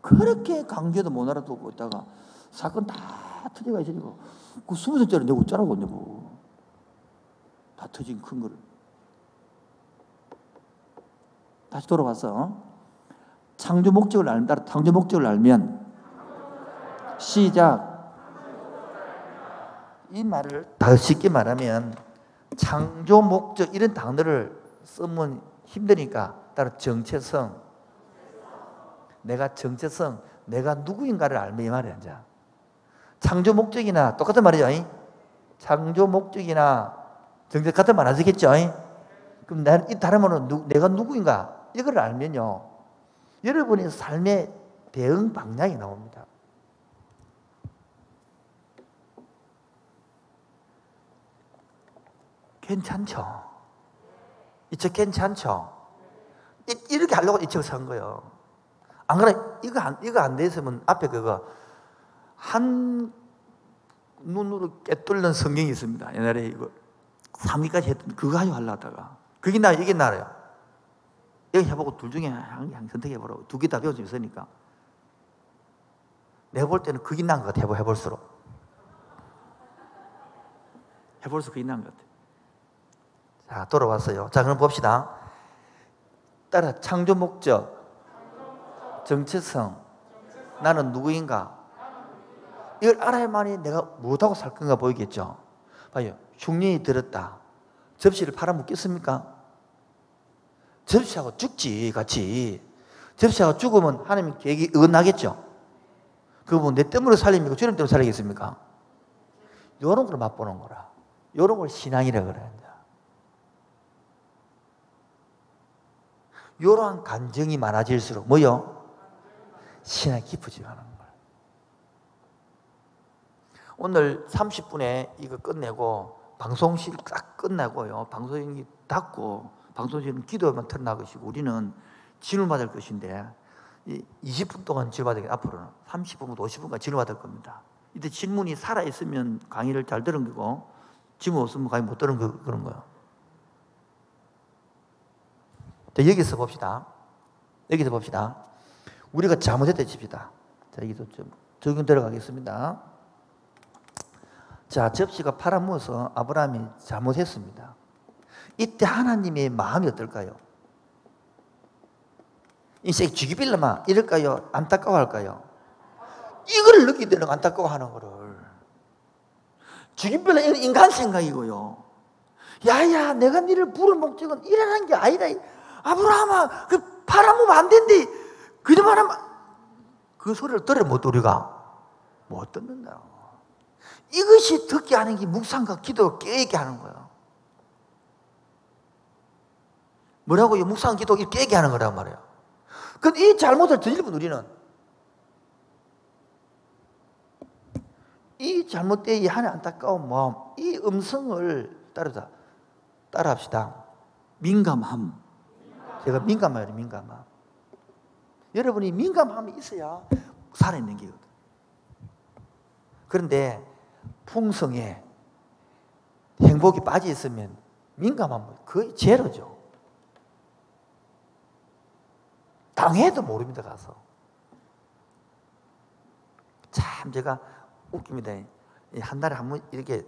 [SPEAKER 1] 그렇게 강조도 못 알아듣고 있다가 사건 다 터져가 있으니까 그 20살짜리 내가 어쩌라고 내고 다 터진 큰 거를. 다시 돌아와서 창조 목적을 알면, 창조 목적을 알면 시작. 이 말을 더 쉽게 말하면 창조 목적 이런 단어를 쓰면 힘드니까 따로 정체성, 내가 정체성, 내가 누구인가를 알면 이 말이야. 이제 창조 목적이나 똑같은 말이죠. 창조 목적이나 정체 같은 말 하시겠죠. 그럼 이 다른 말은 내가 누구인가 이걸 알면요 여러분의 삶의 대응 방향이 나옵니다. 괜찮죠? 이제 괜찮죠? 이렇게 하려고 이 책을 산 거예요. 안 그래? 이거 안 됐으면 앞에 그거 한 눈으로 깨뚫는 성경이 있습니다. 옛날에 이거 3기까지 했던 그거 가지고 하려고 하다가 그게 나 이게 나래요. 여기 해보고 둘 중에 한 선택해보라고. 두 개 다 배울 수 있으니까. 내가 볼 때는 그게 나은 것 같아. 해볼수록 그게 나은 것 같아. 자, 돌아왔어요. 자, 그럼 봅시다. 따라 창조 목적, 정체성, 나는 누구인가? 이걸 알아야만이 내가 무엇하고 살 건가 보이겠죠. 봐요. 흉년이 들었다. 접시를 팔아먹겠습니까? 접시하고 죽지 같이. 접시하고 죽으면 하나님 계획이 어긋나겠죠. 그거 뭐 내 때문에 살립니까? 주님 때문에 살리겠습니까? 이런 걸 맛보는 거라. 이런 걸 신앙이라 그래요. 이러한 감정이 많아질수록 뭐요? 신앙이 깊어지는 거예요. 오늘 30분에 이거 끝내고 방송실 딱 끝나고요. 방송이 닫고 방송실은 기도만 틀어나갈 것이고 우리는 질문 받을 것인데 20분 동안 질문 받을 게 앞으로는 30분부터 50분까지 질문 받을 겁니다. 이때 질문이 살아있으면 강의를 잘 들은 거고 질문 없으면 강의 못 들은 그런 거예요. 자, 여기서 봅시다. 여기서 봅시다. 우리가 잘못했다 칩시다. 자, 여기서 좀 적용 들어가겠습니다. 자, 접시가 팔아먹어서 아브라함이 잘못했습니다. 이때 하나님의 마음이 어떨까요? 인생 죽이빌라마 이럴까요? 안타까워할까요? 이걸 느끼게 되는 안타까워하는 거를. 죽이빌라 이건 인간 생각이고요. 야야, 내가 너를 부른 목적은 이라는 게 아니다. 아브라함아, 그 팔아먹으면 안 된대. 그저 말하면 그 소리를 들어 못 우리가 못 듣는다. 이것이 듣게 하는 게 묵상과 기도를 깨게 하는 거예요. 뭐라고요? 묵상, 기도 깨게 하는 거란 말이에요. 근데 이 잘못을 저지르면 우리는 이 잘못된 이 하나의 안타까운 마음, 이 음성을 따라합시다. 민감함. 제가 민감해요, 민감함. 여러분이 민감함이 있어야 살아있는 게거든. 그런데 풍성에 행복이 빠져 있으면 민감함은 거의 제로죠. 당해도 모릅니다, 가서. 참 제가 웃깁니다. 한 달에 한 번 이렇게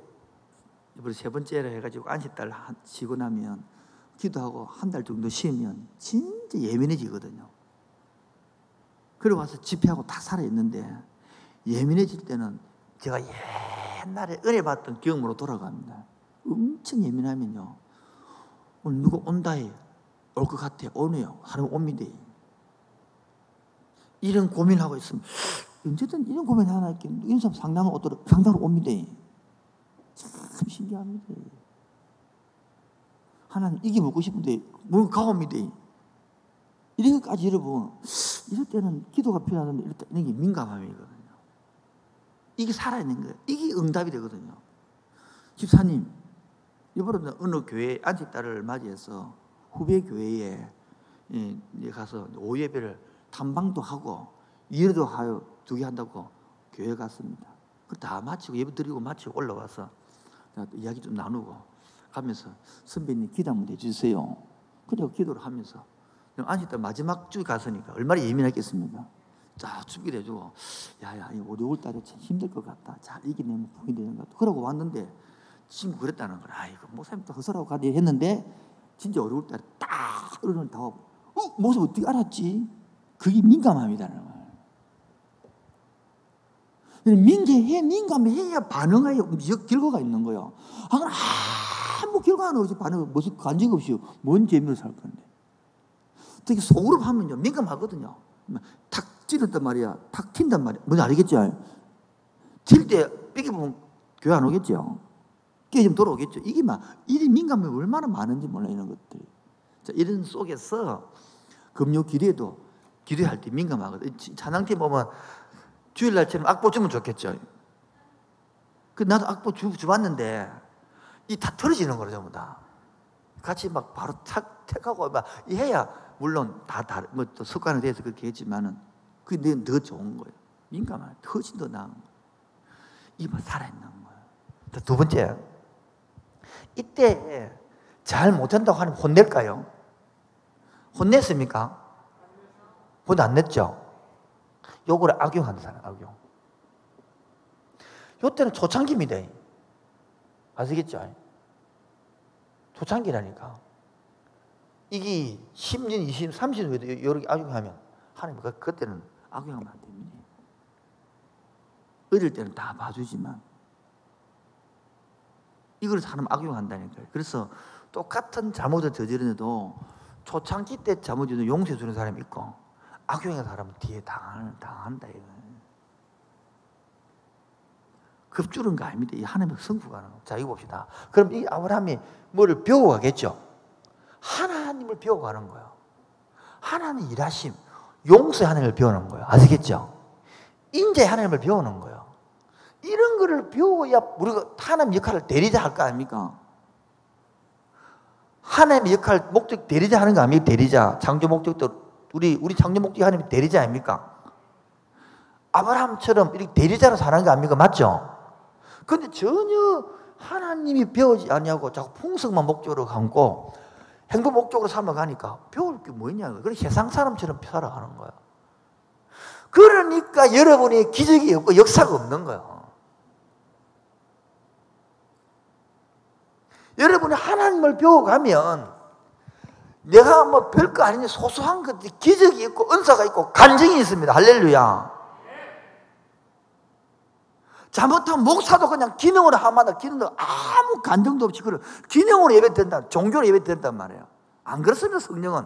[SPEAKER 1] 이번에 세 번째를 해가지고 안식달 쉬고 나면 기도하고 한 달 정도 쉬면 진짜 예민해지거든요. 그러고 와서 집회하고 다 살아있는데 예민해질 때는 제가 옛날에 은혜 받던 경험으로 돌아갑니다. 엄청 예민하면요, 오늘 누가 온다 해. 올 것 같아. 오네요. 하나님 옵니다. 이런 고민하고 있으면 언제든 이런 고민 하나 할게. 이런 사람 상담을 옵니다. 참 신기합니다. 하나님 이게 먹고 싶은데 뭘 가옵니다. 이렇게까지 여러분, 이럴 때는 기도가 필요하는데 이런 게 민감함이거든요. 이게 살아있는 거예요. 이게 응답이 되거든요. 집사님, 이번에 어느 교회 안식달을 맞이해서 후배 교회에 가서 오예배를 탐방도 하고 예배도 하여 2개 한다고 교회 갔습니다. 그걸 다 마치고 예배 드리고 마치고 올라와서 이야기 좀 나누고 가면서 선배님 기도 한번 해주세요. 그리고 기도를 하면서 안식달 마지막 주에 갔으니까 얼마나 예민했겠습니까? 자, 준비를 해주고, 야야, 이 5, 6월 달에 참 힘들 것 같다. 잘 이겨내면 복이 되는 것 같다. 그러고 왔는데 친구 그랬다는 거야. 아이고, 목사님 또 허설하고 가야 했는데 진짜 5, 6월 달에 딱 어른을 다 오고, 목사님 어떻게 알았지? 그게 민감함이라는 거야. 민감해야 반응할 결과가 있는 거예요. 아무 결과는 없이 반응, 무슨 간증 없이 뭔 재미로 살 건데. 특히 속으로 하면요, 민감하거든요. 탁 찌른단 말이야. 탁 튄단 말이야. 뭔지 알겠죠? 튈 때 삐개보면 교회 안 오겠죠? 깨지면 돌아오겠죠? 이게 이 민감함이 얼마나 많은지 몰라, 이런 것들이. 자, 이런 속에서 금요 기도에도 기도할 때 민감하거든. 찬양팀 보면 주일날처럼 악보 주면 좋겠죠? 나도 악보 주봤는데 이 다 틀어지는 거죠, 전부 다. 같이 바로 택하고 해야 물론 뭐 또 습관에 대해서 그렇게 했지만은 그게 더 좋은 거예요. 민감한 훨씬 더 나은 거예요. 이게 살아있는 거예요. 자, 2번째, 이때 잘 못한다고 하면 혼낼까요? 혼냈습니까? 혼 안 냈죠? 요거를 악용하는 사람, 악용. 요때는 초창기입니다. 아시겠죠? 초창기라니까. 이게 10년, 20년, 30년 후에도 이렇게 악용하면 하나님 그때는 악용하면 안 됩니다. 어릴 때는 다 봐주지만 이걸 사람 악용한다니까요. 그래서 똑같은 잘못을 저지르는데도 초창기 때 잘못을 용서해 주는 사람이 있고 악용하는 사람은 뒤에 당한다 이거예요. 급주는 거 아닙니다. 이 하나님의 성부가 하는 거. 자, 이거 봅시다. 그럼 이 아브라함이 뭐를 배워가겠죠? 하나님을 배워가는 거예요. 하나님의 일하심, 용서의 하나님을 배우는 거예요. 아시겠죠? 인자의 하나님을 배우는 거예요. 이런 거를 배워야 우리가 하나님의 역할을 대리자 할 거 아닙니까? 하나님의 역할, 목적 대리자 하는 거 아닙니까? 대리자. 창조 목적도 우리 창조 목적이 하나님의 대리자 아닙니까? 아브라함처럼 이렇게 대리자로 사는 거 아닙니까? 맞죠? 근데 전혀 하나님이 배우지 않냐고 자꾸 풍성만 목적으로 감고 행복 목적으로 삶아가니까 배울 게 뭐냐? 그래 세상 사람처럼 살아가는 거야. 그러니까 여러분이 기적이 없고 역사가 없는 거예요. 여러분이 하나님을 배워가면 내가 뭐 별거 아닌 소소한 것, 기적이 있고 은사가 있고 간증이 있습니다. 할렐루야. 잘못하면 목사도 그냥 기능으로 하마다 기능도 아무 간증도 없이 그런 기능으로 예배된다, 종교로 예배된단 말이에요. 안 그렇습니다. 성령은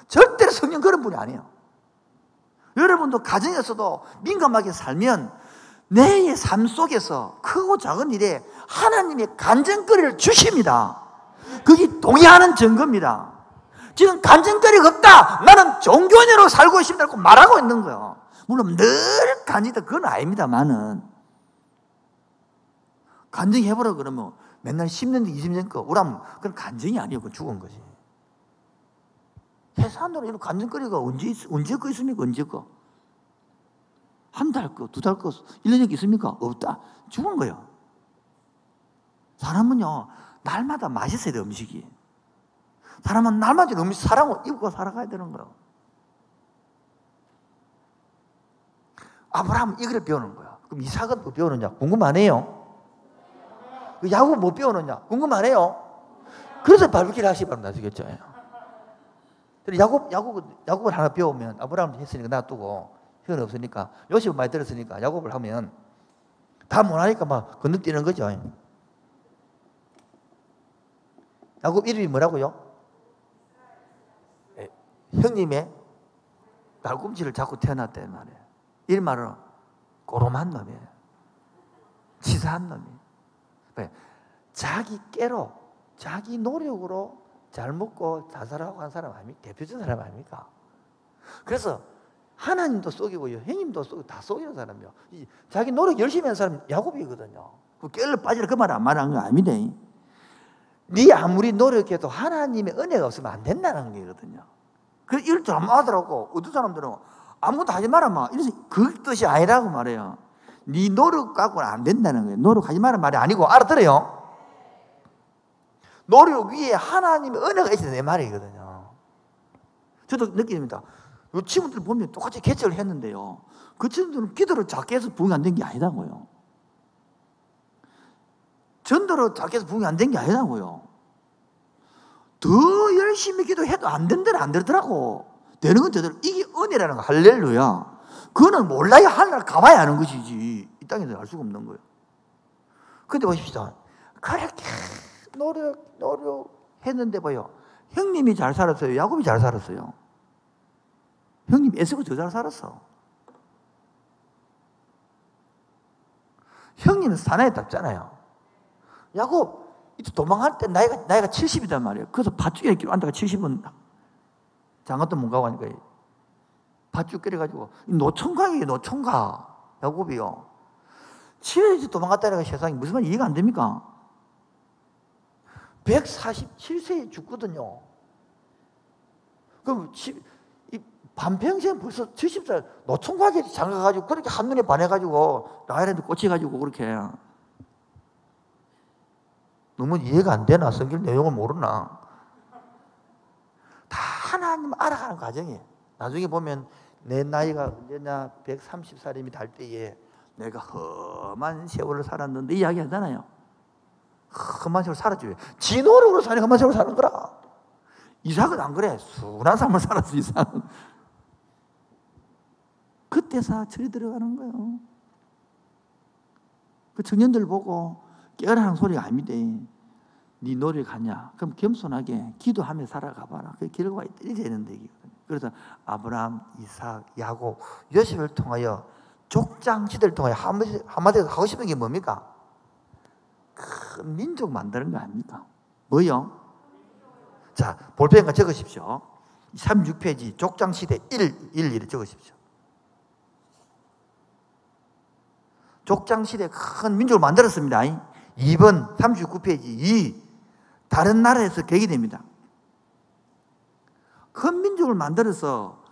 [SPEAKER 1] 절대로 성령 그런 분이 아니에요. 여러분도 가정에서도 민감하게 살면 내 삶 속에서 크고 작은 일에 하나님의 간증거리를 주십니다. 그게 동의하는 증거입니다. 지금 간증거리가 없다, 나는 종교인으로 살고 싶다고 말하고 있는 거예요. 물론 늘 간증이다 그건 아닙니다만은 간증해보라 그러면 맨날 10년, 20년 거 우람 그건 간증이 아니에요. 그건 죽은 거지. 세상으로 이런 간증거리가 언제 거 있습니까? 언제 거? 한 달 거, 두 달 거, 1년에 있습니까? 없다. 죽은 거예요. 사람은요, 날마다 맛있어야 돼, 음식이. 사람은 날마다 음식 사랑을 입고 살아가야 되는 거예요. 아브라함은 이걸 배우는 거야. 그럼 이삭은 뭐 배우느냐? 궁금 안 해요? 야곱 뭐 배우느냐? 궁금 안 해요? 그래서 바비큐를 하시기 바랍니다. 아시겠죠? 야곱을 하나 배우면 아브라함도 했으니까 놔두고 시간 없으니까 요셉은 많이 들었으니까 야곱을 하면 다 못하니까 막 건너뛰는 거죠. 야곱 이름이 뭐라고요? 형님의 날꿈치를 잡고 태어났다는 말이에요. 이 말은 꼬롬한 놈이에요. 치사한 놈이에요. 왜? 자기 깨로 자기 노력으로 잘 먹고 잘 살아가고 한 사람 아닙니까? 대표적인 사람 아닙니까? 그래서 하나님도 속이고요, 형님도 속이고 다 속이는 사람이요. 자기 노력 열심히 한 사람이 야곱이거든요. 그 깨를 빠지라 그 말 안 말하는 거 아닙니다. 네 아무리 노력해도 하나님의 은혜가 없으면 안 된다는 거거든요. 그 이럴 줄 안 하더라고. 어떤 사람들은 아무것도 하지 마라 막 이래서 그 뜻이 아니라고 말해요. 네 노력 갖고는 안 된다는 거예요. 노력하지 마라 말이 아니고 알아들어요? 노력 위에 하나님의 은혜가 있어야 내 말이거든요. 저도 느낍니다. 이 친구들 보면 똑같이 개척을 했는데요, 그 친구들은 기도를 작게 해서 부흥이 안 된 게 아니라고요. 전도로 작게 해서 부흥이 안 된 게 아니라고요. 더 열심히 기도해도 안 된다는 안 되더라고. 되는 건 되더라고. 이게 은혜라는 거. 할렐루야. 그거는 몰라야 하늘을 가봐야 하는 것이지 이 땅에서 알 수가 없는 거예요. 근데 보십시오. 그렇게 노력했는데 봐요. 형님이 잘 살았어요? 야곱이 잘 살았어요? 형님이 애쓰고 더 잘 살았어. 형님은 사나이에 땄잖아요. 야곱 이제 도망갈 때 나이가 70이단 말이에요. 그래서 밧줄에 이렇게 앉다가 70은 장갑도 못 가고 하니까 밧줄 끓여가지고 노총각이에요. 노총각 야곱이요. 집에 도망갔다니까 세상에 무슨 말인지 이해가 안 됩니까? 147세에 죽거든요. 그럼 반평생 벌써 70살 노총각이 장가가지고 그렇게 한눈에 반해가지고 라이랜드 꽂혀가지고 그렇게 너무 이해가 안 되나? 성경 내용을 모르나? 다 하나님 알아가는 과정이에요. 나중에 보면 내 나이가 언제나 130살임이 달 때에 내가 험한 세월을 살았는데 이야기 하잖아요. 험한 세월 살았지. 지 노력으로 사니 험한 세월 사는 거라. 이삭은 안 그래. 순한 삶을 살았어. 이삭은. 그때서 철이 들어가는 거예요. 그 청년들 보고 깨어나는 소리가 아닙니다. 네 노력하냐? 그럼 겸손하게 기도하며 살아가 봐라. 그 결과가 떨어지는 얘기거든요. 그래서 아브라함, 이삭, 야곱, 요셉을 통하여 족장 시대를 통하여 한마디로 하고 싶은 게 뭡니까? 큰 민족 만드는 거 아닙니까? 뭐요? 자, 볼펜과 적으십시오. 36페이지 족장 시대 1 적으십시오. 족장 시대 큰 민족을 만들었습니다. 2번 39페이지 2 다른 나라에서 계기됩니다. 큰 민족을 만들어서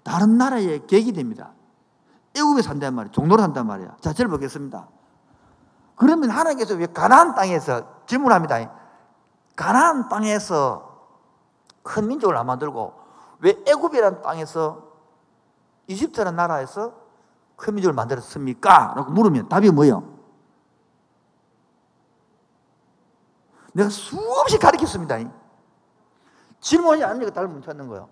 [SPEAKER 1] 다른 나라에 계기됩니다. 애국에 산단 말이에요. 종로로 산단 말이에요. 자, 저를 보겠습니다. 그러면 하나님께서 왜 가나안 땅에서 질문합니다. 가나안 땅에서 큰 민족을 안 만들고 왜 애굽이라는 땅에서 이집트라는 나라에서 큰 민족을 만들었습니까? 라고 물으면 답이 뭐예요? 내가 수없이 가르쳤습니다. 질문이 아니니까 답을 못 찾는 거예요.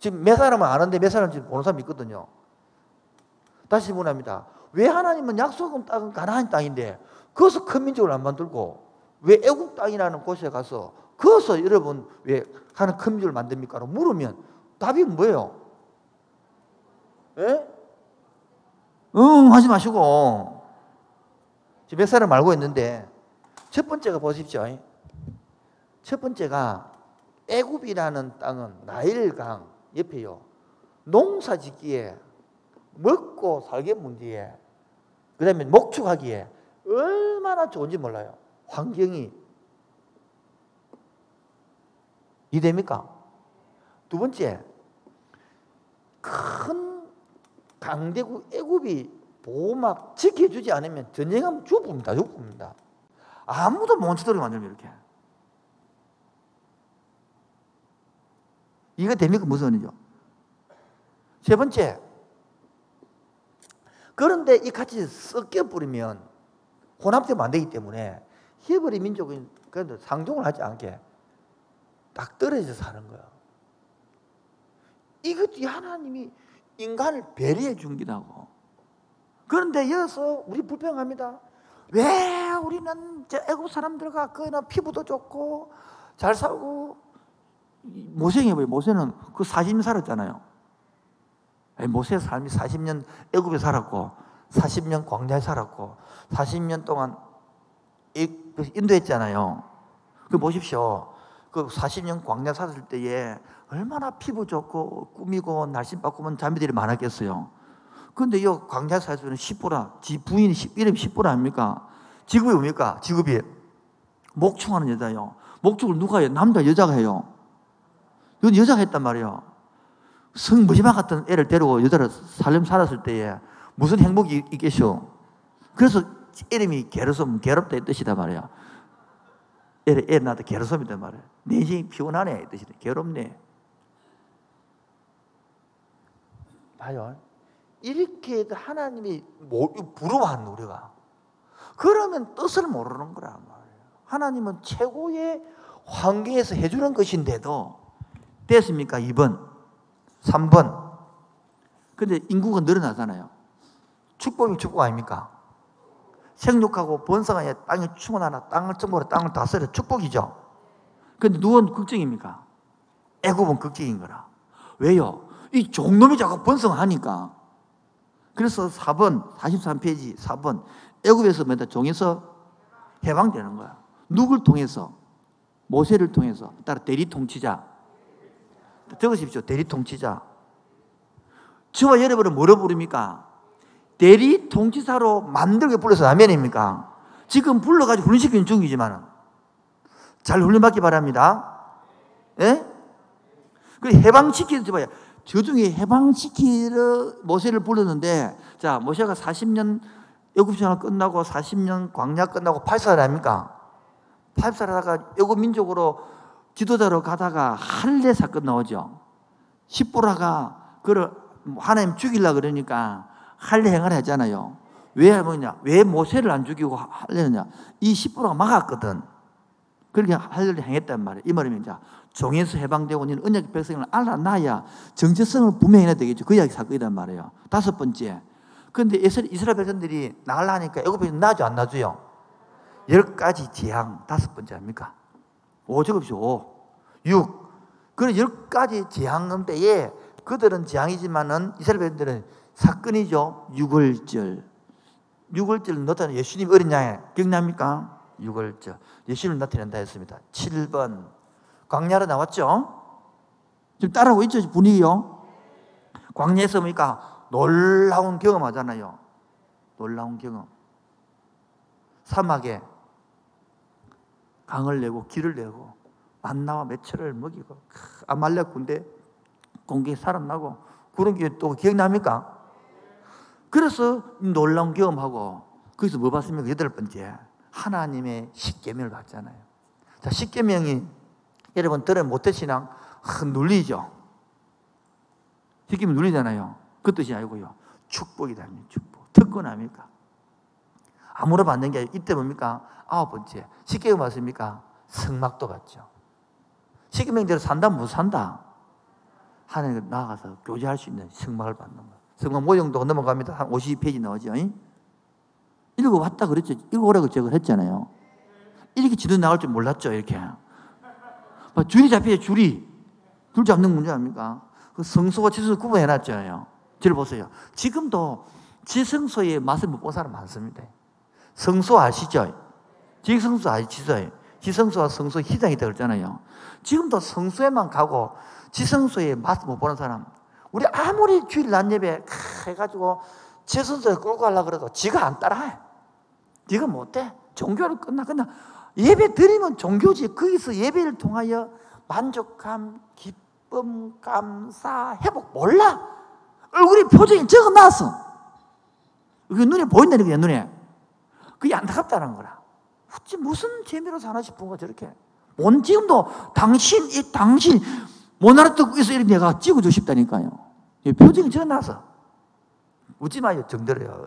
[SPEAKER 1] 지금 몇 사람은 아는데 몇 사람은 지금 보는 사람이 있거든요. 다시 질문합니다. 왜 하나님은 약속은 땅은 가나안 땅인데 거기서 큰 민족을 안 만들고 왜 애국 땅이라는 곳에 가서 거기서 여러분 왜 하는 큰 민족을 만듭니까? 라고 물으면 답이 뭐예요? 예? 응 하지 마시고 지금 몇 사람 알고 있는데 첫 번째가 보십시오. 첫 번째가 애굽이라는 땅은 나일강 옆에요. 농사 짓기에 먹고 살겠문디에 그 다음에 목축하기에 얼마나 좋은지 몰라요. 환경이 이해됩니까? 두 번째, 큰 강대국 애굽이 보호막 지켜주지 않으면 전쟁하면 죽습니다. 죽습니다. 아무도 못 치도록 만들면 이렇게. 이거 됩니까? 무슨 의미죠? 세 번째, 그런데 이 같이 섞여 버리면 혼합되면 안 되기 때문에 히브리 민족은 그래도 상종을 하지 않게 딱 떨어져 사는 거야. 이것이 하나님이 인간을 배려해 준 기라고. 그런데 여기서 우리 불평합니다. 왜 우리는 애국 사람들과 그 피부도 좋고 잘 살고 모세해봐요. 모세는 그 40년 살았잖아요. 모세의 삶이 40년 애굽에 살았고 40년 광야에 살았고 40년 동안 인도했잖아요. 그 보십시오. 그 40년 광야 살았을 때에 얼마나 피부 좋고 꾸미고 날씬 바꾸면 자매들이 많았겠어요. 그런데 이 광야 살수는 시보라, 지 부인이 이름이 시보라 아닙니까? 직업이 뭡니까? 직업이 목축하는 여자예요. 목축을 누가 해요? 남자 여자가 해요. 이건 여자가 했단 말이에요. 성무지마 같은 애를 데리고 여자를 살았을 때에 무슨 행복이 있겠쇼? 그래서 이름이 게르솜, 괴롭다 이 뜻이다 말이야. 애 낳아도 게르솜이단 말이야. 내 인생이 피곤하네 이 뜻이다. 괴롭네. 봐요. 이렇게 하나님이 부러워하는 우리가. 그러면 뜻을 모르는 거란 말이에요. 하나님은 최고의 환경에서 해주는 것인데도 됐습니까? 2번. 3번. 근데 인구가 늘어나잖아요. 축복이 축복 아닙니까? 생육하고 번성하여 땅에 충원하나 땅을 정복하여 땅을 다스려 축복이죠. 근데 누군 걱정입니까? 애굽은 걱정인 거라. 왜요? 이 종놈이 자꾸 번성하니까. 그래서 4번 43페이지 4번 애굽에서 뭐다 종에서 해방되는 거야. 누굴 통해서? 모세를 통해서. 따라 대리 통치자. 적으십시오. 대리 통치자. 저와 여러분은 뭐로 부릅니까? 대리 통치사로 만들게 불러서 아멘입니까? 지금 불러가지고 훈련시키는 중이지만 잘 훈련받기 바랍니다. 예? 그 해방시키는 봐요. 저 중에 해방시키러 모세를 불렀는데, 자, 모세가 40년 애굽 생활 끝나고 40년 광야 끝나고 8살 아닙니까? 8살 하다가 애굽 민족으로 지도자로 가다가 할례 사건 나오죠. 십보라가 그를 하나님 죽이려고 그러니까 할례 행을 했잖아요. 왜 뭐냐? 왜 모세를 안 죽이고 할례느냐? 이 십보라가 막았거든. 그렇게 할례를 행했단 말이에요. 이 말이면 이제 종에서 해방되고 너는 언약 백성을 알아놔야 정체성을 분명해야 되겠죠. 그 이야기 사건이란 말이에요. 5번째. 그런데 이스라엘 백성들이 나가려니까 애굽에서 놔줘 안 놔줘요? 10가지 재앙 5번째 아닙니까? 5 적읍시오. 5. 6. 그런 10가지 재앙 가운데에 그들은 재앙이지만은 이스라엘 백성들은 사건이죠. 6월절. 6월절 나타나는 예수님 어린 양에 기억납니까? 6월절. 예수님을 나타낸다 했습니다. 7번. 광야로 나왔죠? 지금 따라하고 있죠? 분위기요? 광야에서 뭡니까? 놀라운 경험 하잖아요. 놀라운 경험. 사막에 강을 내고 길을 내고 만나와 매철을 먹이고 아말렉 군대 공격에 살아나고 그런 게 또 기억납니까? 그래서 놀라운 경험하고 거기서 뭐 봤습니까? 8번째. 하나님의 십계명을 받잖아요. 자, 십계명이 여러분 들은 모태신앙 눌리죠. 시키면 눌리잖아요. 그 뜻이 아니고요. 축복이다. 축복. 특권 아닙니까? 아무나 받는 게 아니고 이때 뭡니까? 9번째. 십계명 맞습니까? 성막도 같죠. 십계명대로 산다면 못 산다. 하나님께 나아가서 교제할 수 있는 성막을 받는 거예요. 성막 모형도 넘어갑니다. 한 52페이지 나오죠. 읽어봤다 그랬죠. 읽어오라고 제가 했잖아요. 이렇게 지도 나올 줄 몰랐죠. 이렇게. 줄이 잡혀요. 줄이. 줄 잡는 문제 아닙니까? 그 성소와 지성소 구분해놨잖아요. 저를 보세요. 지금도 지성소의 맛을 못 본 사람 많습니다. 성소 아시죠? 지성소 아시죠? 지성소와 성소 희장이 있다고 그랬잖아요. 지금도 성소에만 가고 지성소의 맛을 못 보는 사람. 우리 아무리 주일 낮 예배 해가지고 지성소에 끌고 가려고 그래도 지가 안 따라해. 지가 못해. 종교를 끝나. 예배 드리면 종교지. 거기서 예배를 통하여 만족감, 기쁨, 감사, 회복 몰라. 얼굴에 표정이 적어놨어. 그게 눈에 보인다는 거야, 눈에. 그게 안타깝다는 거라. 무슨 재미로 사나 싶은 거 저렇게. 지금도 당신 못 알아듣고서 이렇게 내가 찍어주고 싶다니까요. 표정이 적어놨어. 웃지 마요, 정들어요.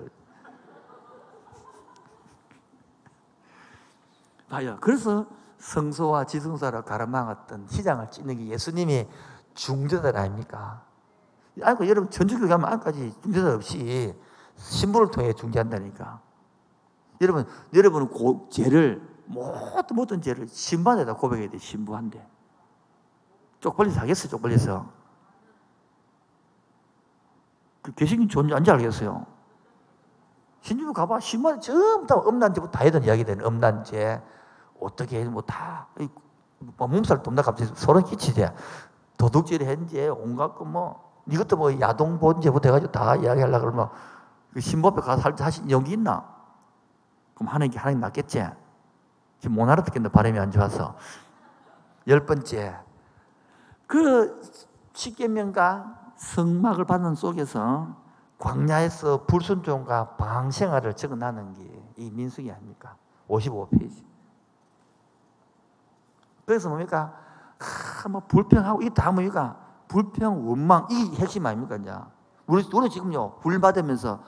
[SPEAKER 1] 봐요. 그래서 성소와 지성소를 가로막았던 시장을 찢는 게 예수님이 중재자 아닙니까? 아이고, 여러분, 천주교 가면 아직까지 중재자 없이 신부를 통해 중재한다니까. 여러분은 죄를, 모든 죄를 신부한테다 고백해야 돼, 신부한테. 쪽팔려서 하겠어요, 쪽팔려서. 그 개신교 존재 안 알겠어요. 신주교 가봐. 신부한테 전부 다 음란죄부터 다 해던 이야기 되는 음란죄. 어떻게 해, 다. 몸살 돕나 갑자기 소름 끼치지. 도둑질을 했는지, 온갖 이것도 야동본죄부터 해가지고 다 이야기하려고 그러면 그 신부 앞에 가서 하신 용기 있나? 그럼 하나님 낫겠지? 지금 못 알아듣겠네, 발음이 안 좋아서. 10번째. 그 십계명과 성막을 받는 속에서 광야에서 불순종과 방생활을 적어나는 게 이 민수기 아닙니까? 55페이지. 그래서 뭡니까? 불평하고, 이게 다 뭡니까? 불평, 원망, 이게 핵심 아닙니까? 이제. 우리 지금요, 불 받으면서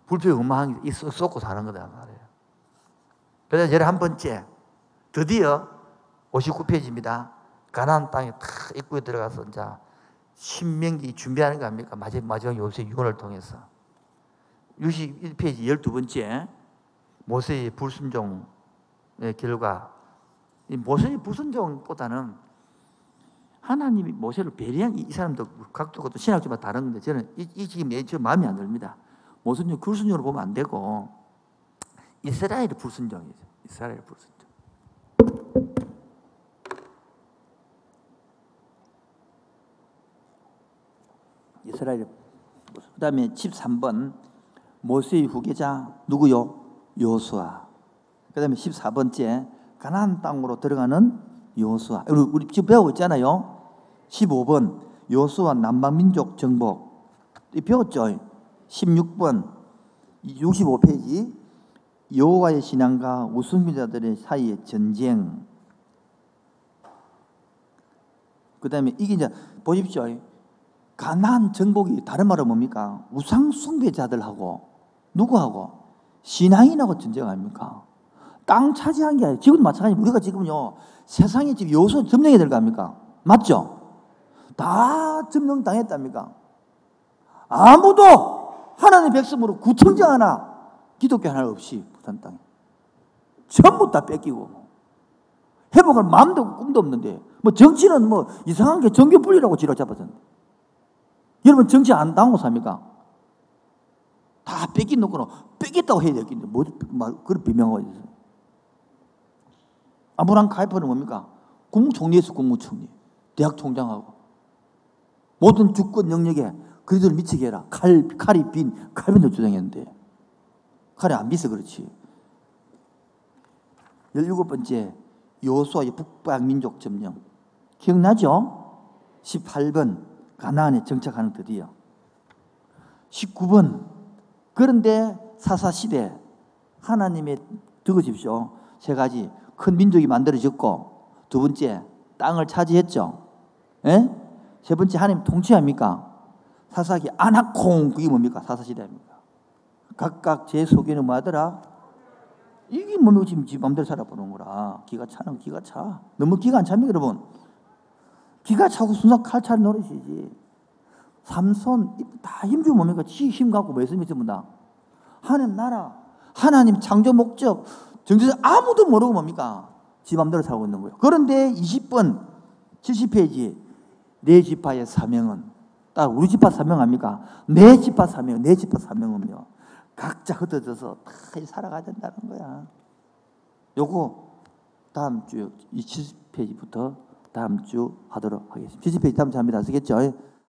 [SPEAKER 1] 불평, 원망, 이 쏟고 사는 거다 말이에요. 그래서 예를 한 번째, 드디어 59페이지입니다. 가나안 땅에 탁 입구에 들어가서 이제 신명기 준비하는 거 아닙니까? 마지막 요새 유언을 통해서. 61페이지 12번째, 모세의 불순종의 결과. 이 모세의 불순종보다는 하나님이 모세를 배려한 이 사람도 각도가 또 신학적으로 다른데 저는 이 지금 저 마음에 안 듭니다. 모세는 불순종으로 보면 안 되고 이스라엘의 불순종이죠. 이스라엘의 불순종. 이스라엘. 그 다음에 13번 모세의 후계자 누구요? 여호수아. 그 다음에 14번째 가나안 땅으로 들어가는 여호수아. 우리 지금 배우고 있잖아요. 15번 여호수아 남방민족 정복. 배웠죠? 16번 65페이지 여호와의 신앙과 우승자들의 사이의 전쟁. 그 다음에 이게 이제 보십시오. 가나안 정복이 다른 말은 뭡니까? 우상 숭배자들하고 누구하고? 신앙인하고 전쟁 아닙니까? 땅 차지한 게 아니라 지금도 마찬가지입니다. 우리가 지금요 세상에 지금 여호수아 점령이 될 거 아닙니까? 맞죠? 다 점령당했답니까? 아무도 하나님의 백성으로 구청장 하나 기독교 하나 없이 부산 땅에 전부 다 뺏기고 회복할 마음도 없고 꿈도 없는데 정치는 이상한 게 정교 분리라고 지로 잡았던데 여러분 정치 안 당하고 삽니까? 다 뺏겨놓고는 뺏겼다고 해야 되겠는데 그런 비명하고 있어요. 아브라함 카이퍼는 뭡니까? 국무총리에서 국무총리, 대학 총장하고 모든 주권 영역에 그들을 미치게 해라. 칼이 빈 칼빈을 주장했는데 칼이 안 비서 그렇지. 17번째 여호수아의 북방민족 점령 기억나죠? 18번 가나안에 정착하는 드디어. 19번 그런데 사사시대 하나님의 들으십시오. 세 가지 큰 민족이 만들어졌고 두 번째 땅을 차지했죠. 예? 세 번째 하나님 통치합니까? 사사기 아나콩 그게 뭡니까? 사사시대입니까? 각각 제 속에는 뭐하더라? 이게 뭡니까? 지금 지 마음대로 살아보는 거라. 기가 차는 기가 차. 너무 기가 안 찹니까 여러분? 기가 차고 순간 칼차는 노릇이지. 삼손 다 힘주고 뭡니까? 지 힘 갖고 뭐 했습니까? 전부 다. 하나님 나라, 하나님 창조 목적, 정체적 아무도 모르고 뭡니까? 지 맘대로 살고 있는 거예요. 그런데 20번 70페이지 내 지파의 사명은 딱 우리 지파 사명 합니까? 내 지파 사명, 내 지파 사명은요. 각자 흩어져서 다 살아가야 된다는 거야. 요거 다음 주 이 70페이지부터 다음 주 하도록 하겠습니다. 70페이지 다음 주 합니다. 아시겠죠?